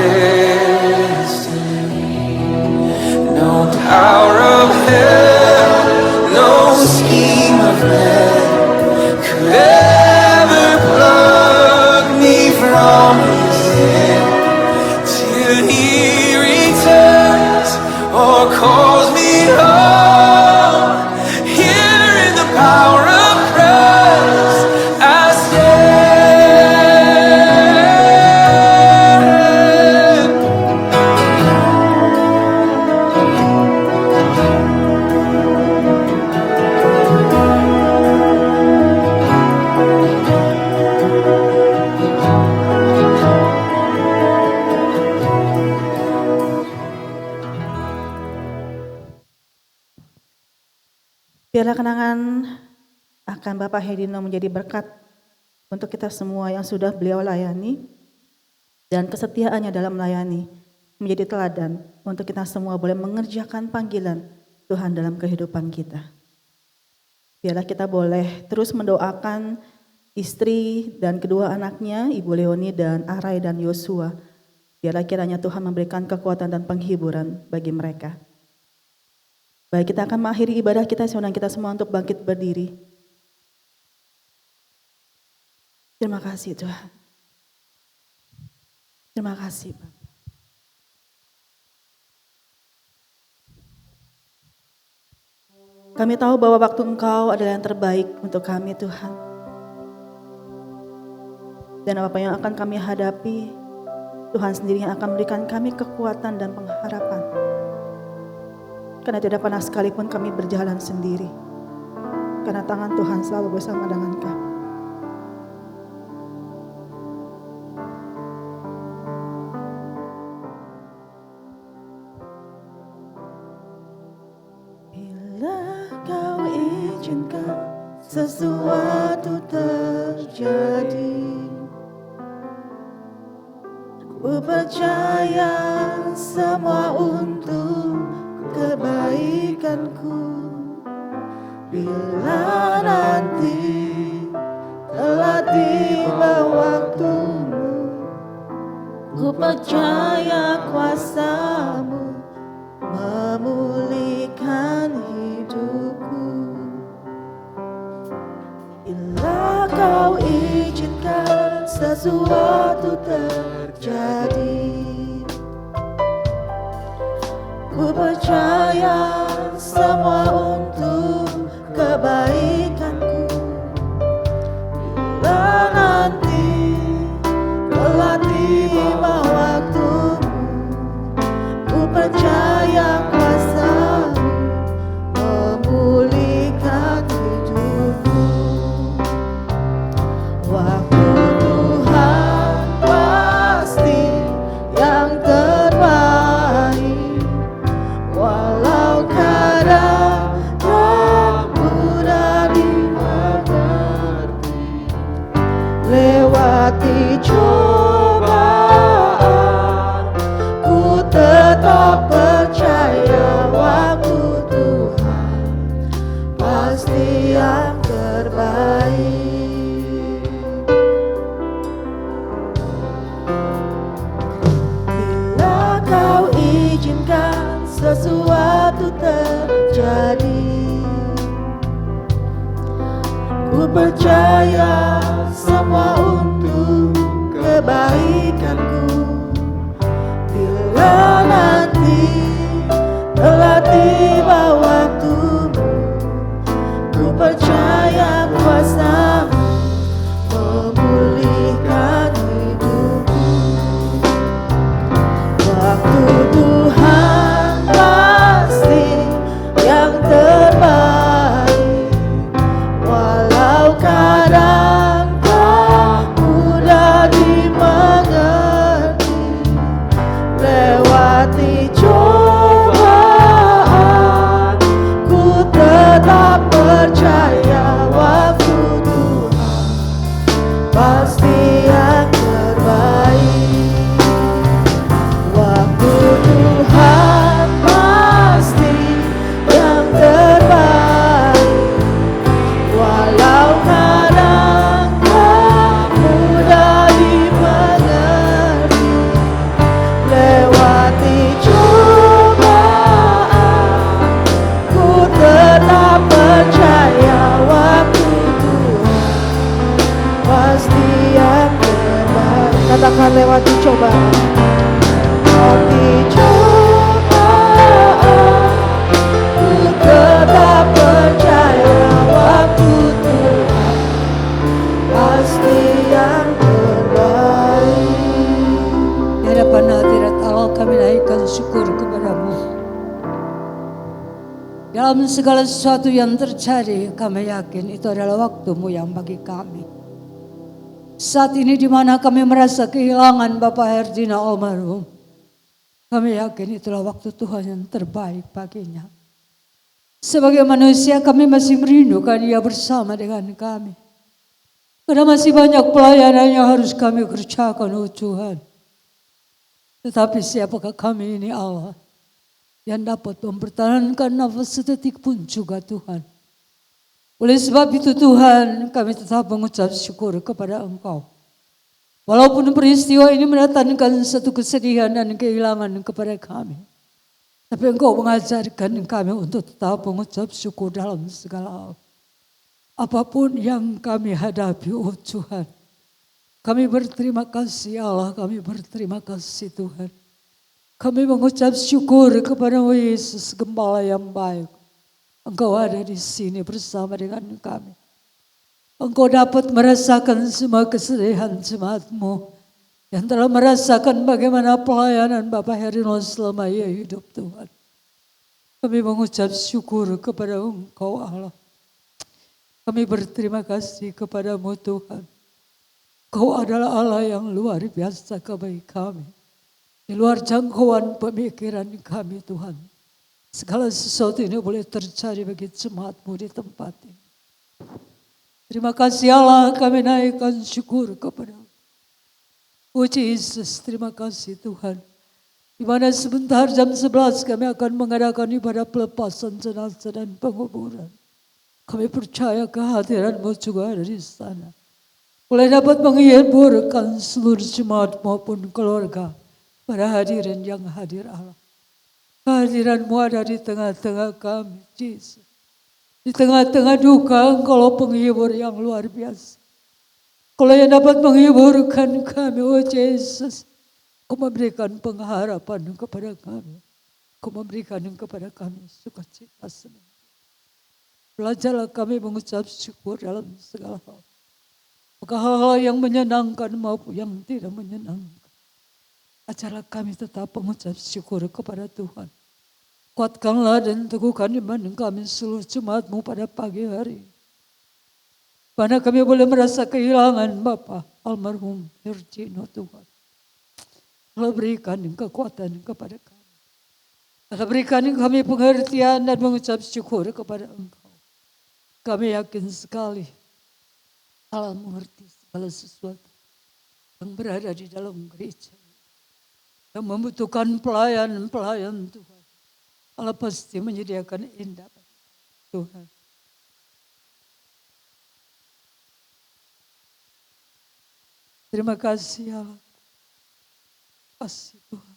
destiny. No power of hell, no scheme of man could ever pluck me from his hand till he returns or calls me home. Here in the power of Christ I stand. Biarlah kenangan akan Bapak Hedino menjadi berkat untuk kita semua yang sudah beliau layani, dan kesetiaannya dalam melayani menjadi teladan untuk kita semua boleh mengerjakan panggilan Tuhan dalam kehidupan kita. Biarlah kita boleh terus mendoakan istri dan kedua anaknya, Ibu Leoni dan Arai dan Yosua. Biarlah kiranya Tuhan memberikan kekuatan dan penghiburan bagi mereka. Baik, kita akan mengakhiri ibadah kita, saya undang kita semua untuk bangkit berdiri. Terima kasih Tuhan. Terima kasih Bapak. Kami tahu bahwa waktu Engkau adalah yang terbaik untuk kami Tuhan. Dan apa yang akan kami hadapi, Tuhan sendiri yang akan memberikan kami kekuatan dan pengharapan. Karena tidak pernah sekalipun kami berjalan sendiri. Karena tangan Tuhan selalu bersama dengan kami. Bila Kau izinkan sesuatu terjadi, ku percaya semua untuk kebaikanku. Bila nanti telah tiba waktumu, ku percaya kuasa-Mu memulihkan hidupku. Bila Kau izinkan sesuatu terjadi, ku percaya semua untuk kebaikanku. Bila nanti telah tiba waktumu, ku percaya kuasa-Mu memulihkan hidupku. Waktu Tuhan pasti yang terbaik. Walau kadang tak mudah dimengerti, lewati cobaan, ku tetap percaya waktu Tuhan pasti yang terbaik. Bila Kau izinkan sesuatu terjadi, ku percaya semua untuk kebaikanku. Bila nanti telah tiba waktumu, ku percaya kuasa-Mu memulihkan hidupku. Waktu Tuhan pasti yang terbaik. Walau kadang tak mudah dimengerti, lewati cobaan, ku tetap percaya waktu Tuhan akan lewati cobaan. Lewati cobaan, ku tetap percaya waktu Tuhan pasti yang terbaik. Di hadapan hadirat Allah kami naikkan syukur kepadamu. Dalam segala sesuatu yang terjadi, kami yakin itu adalah waktumu yang bagi kami. Saat ini di mana kami merasa kehilangan Bapak Herdina almarhum, kami yakin itulah waktu Tuhan yang terbaik baginya. Sebagai manusia kami masih merindukan Dia bersama dengan kami. Karena masih banyak pelayanan yang harus kami kerjakan, oh Tuhan. Tetapi siapakah kami ini Allah yang dapat mempertahankan nafas sedetik pun juga Tuhan. Oleh sebab itu Tuhan, kami tetap mengucap syukur kepada Engkau. Walaupun peristiwa ini mendatangkan satu kesedihan dan kehilangan kepada kami. Tapi Engkau mengajarkan kami untuk tetap mengucap syukur dalam segala hal. Apapun yang kami hadapi, oh Tuhan. Kami berterima kasih Allah, kami berterima kasih Tuhan. Kami mengucap syukur kepada Yesus Gembala yang baik. Engkau ada di sini bersama dengan kami. Engkau dapat merasakan semua kesedihan jemaat-Mu yang telah merasakan bagaimana pelayanan Bapak Herino selama ia hidup Tuhan. Kami mengucap syukur kepada Engkau Allah. Kami berterima kasih kepada-Mu Tuhan. Kau adalah Allah yang luar biasa bagi kami. Di luar jangkauan pemikiran kami Tuhan. Segala sesuatu ini boleh terjadi bagi jemaat-Mu di tempat ini. Terima kasih Allah, kami naikkan syukur kepada-Mu. Oh Yesus, terima kasih Tuhan. Di mana sebentar jam 11 kami akan mengadakan ibadah pelepasan jenazah dan penguburan. Kami percaya kehadiran-Mu juga ada di sana. Boleh dapat menghiburkan seluruh jemaat maupun keluarga. Para hadirin yang hadir Allah. Kehadiran-Mu ada di tengah-tengah kami, Yesus. Di tengah-tengah duka, Engkau penghibur yang luar biasa. Kalau yang dapat menghiburkan kami, oh Yesus. Kau memberikan pengharapan kepada kami. Kau memberikan kepada kami sukacita senang. Belajarlah kami mengucap syukur dalam segala hal. Maka hal-hal yang menyenangkan maupun yang tidak menyenangkan. Ajarlah kami tetap mengucap syukur kepada Tuhan. Kuatkanlah dan teguhkan iman kami seluruh jemaat-Mu pada pagi hari. Mana kami boleh merasa kehilangan Bapa almarhum Herjino Tuhan. Allah berikan kekuatan kepada kami. Allah berikan kami pengertian dan mengucap syukur kepada Engkau. Kami yakin sekali Allah mengerti segala sesuatu yang berada di dalam gereja. Yang membutuhkan pelayan-pelayan Tuhan. Allah pasti menyediakan indah Tuhan. Terima kasih Allah. Kasih Tuhan.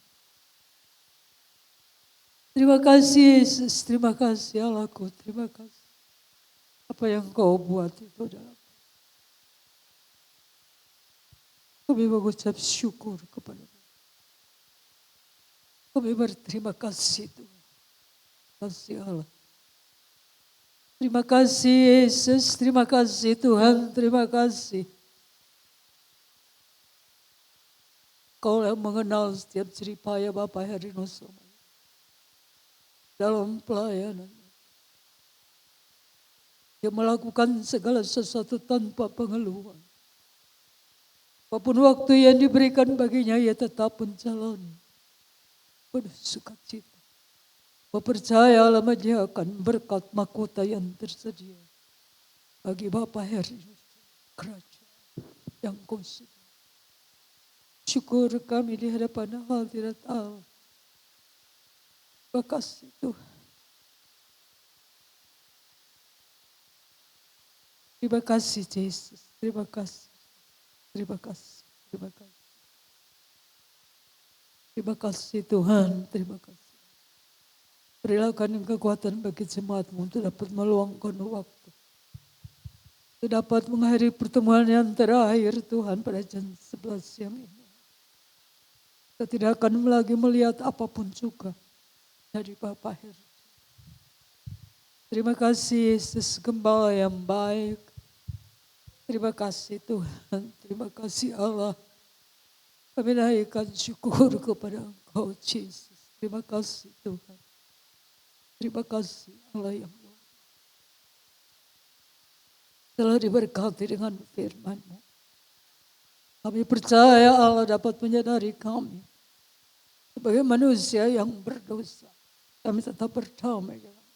Terima kasih Yesus. Terima kasih Allahku. Terima kasih. Apa yang Kau buat itu dalam. Kami mengucap syukur kepada-Mu. Kami berterima kasih Tuhan. Kasih Allah. Terima kasih Yesus. Terima kasih Tuhan. Terima kasih. Kau yang mengenal setiap jeripaya Bapak Herino dalam pelayanan. Dia melakukan segala sesuatu tanpa pengeluhan. Apapun waktu yang diberikan baginya, ia tetap menjalani. Penuh sukacita. Percayalah menyediakan berkat mahkota yang tersedia bagi Bapak Herino kerajaan yang Kau sediakan. Syukur kami di hadapan hadirat Allah. Terima kasih Tuhan. Terima kasih Yesus. Terima kasih. Terima kasih. Terima kasih. Terima kasih Tuhan. Terima kasih. Berilah kekuatan bagi jemaat-Mu untuk dapat meluangkan waktu. Untuk dapat menghadiri pertemuan yang terakhir Tuhan pada jam 11 siang ini. Kita tidak akan lagi melihat apapun juga dari Bapak Herdi. Terima kasih Yesus, Gembala yang baik. Terima kasih Tuhan, terima kasih Allah. Kami naikkan syukur kepada Engkau Yesus. Terima kasih Tuhan. Terima kasih Allah yang luar biasa. Telah diberkati dengan firman-Mu. Kami percaya Allah dapat menyadari kami sebagai manusia yang berdosa. Kami tetap berdamai dengan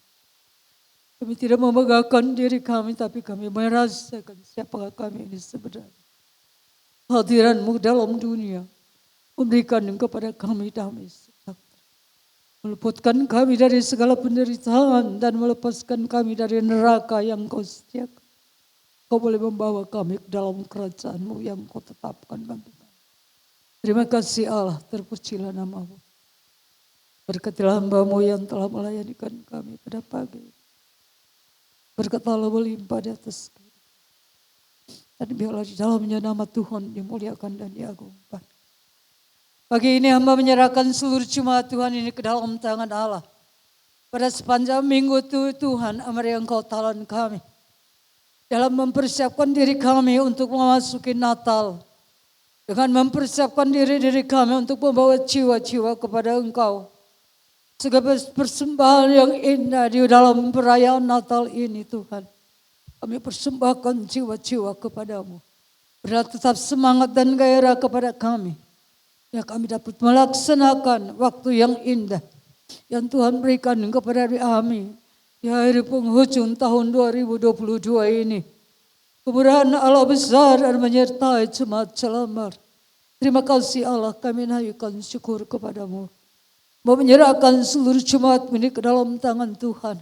kami tidak membanggakan diri kami, tapi kami merasakan siapakah kami ini sebenarnya. Hadiran-Mu dalam dunia memberikan kepada kami damai sejahtera. Meluputkan kami dari segala penderitaan dan melepaskan kami dari neraka yang Kau sediakan. Kau boleh membawa kami ke dalam kerajaan-Mu yang Kau tetapkan bagi kami. Terima kasih Allah, terpujilah nama-Mu. Berkatilah hamba-Mu yang telah melayanikan kami pada pagi ini. Berkatalah melimpah di atas kami. Dan biarlah di dalamnya nama Tuhan dimuliakan dan diagungkan. Pagi ini hamba menyerahkan seluruh jemaat Tuhan ini ke dalam tangan Allah. Pada sepanjang minggu itu Tuhan, amar yang Kau talan kami. Dalam mempersiapkan diri kami untuk memasuki Natal. Dengan mempersiapkan diri kami untuk membawa jiwa-jiwa kepada Engkau. Segala persembahan yang indah di dalam perayaan Natal ini Tuhan. Kami persembahkan jiwa-jiwa kepada-Mu. Berilah tetap semangat dan gairah kepada kami. Ya kami dapat melaksanakan waktu yang indah. Yang Tuhan berikan kepada kami. Di hari penghujung tahun 2022 ini. Kemurahan Allah besar dan menyertai jemaat Celamar. Terima kasih Allah, kami naikkan syukur kepada-Mu. Mau menyerahkan seluruh jemaat ini ke dalam tangan Tuhan.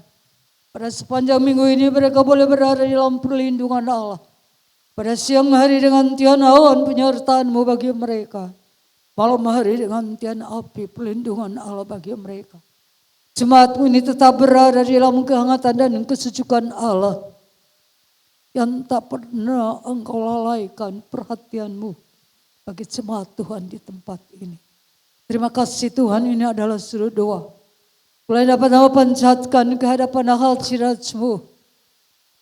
Pada sepanjang minggu ini mereka boleh berada di dalam perlindungan Allah. Pada siang hari dengan tian awan penyertaan-Mu bagi mereka. Malam hari dengan tian api perlindungan Allah bagi mereka. Jemaat-Mu ini tetap berada di dalam kehangatan dan kesejukan Allah. Yang tak pernah Engkau lalaikan perhatian-Mu bagi jemaat Tuhan di tempat ini. Terima kasih Tuhan, ini adalah seluruh doa. Mulai dapat nama panjatkan ke hadapan hadirat-Mu.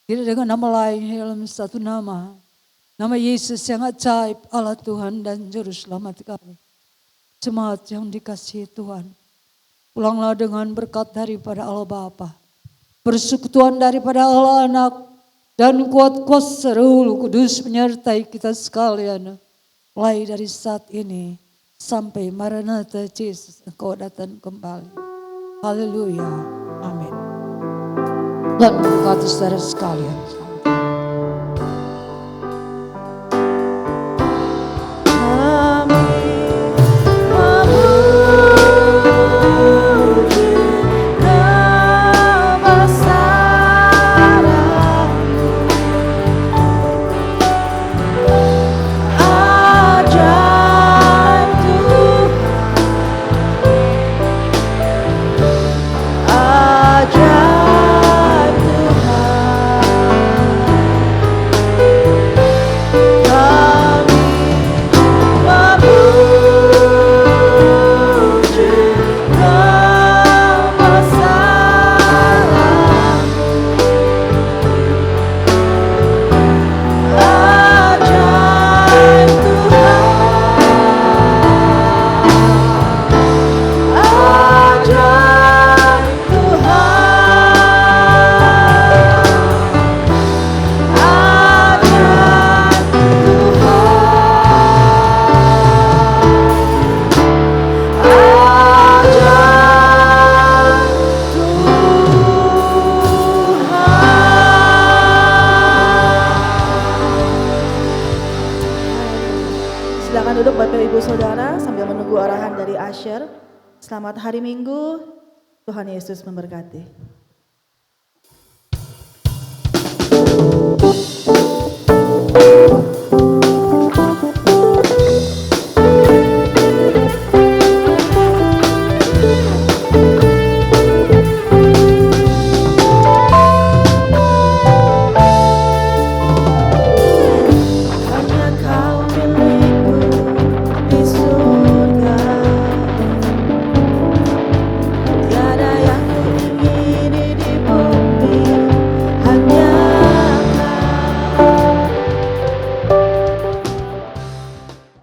Tidak dengan nama lain dalam satu nama. Nama Yesus yang ajaib, Allah Tuhan dan Juru Selamat kami. Jemaat yang dikasihi Tuhan. Pulanglah dengan berkat daripada Allah Bapa. Persekutuan daripada Allah Anak. Dan kuat kuasa Roh Kudus menyertai kita sekalian. Mulai dari saat ini. Sampai Maranatha Yesus Engkau datang kembali. Haleluya. Amin. Dan berkati saudara sekalian. duduk Bapak Ibu Saudara sambil menunggu arahan dari Asher. Selamat hari Minggu, Tuhan Yesus memberkati.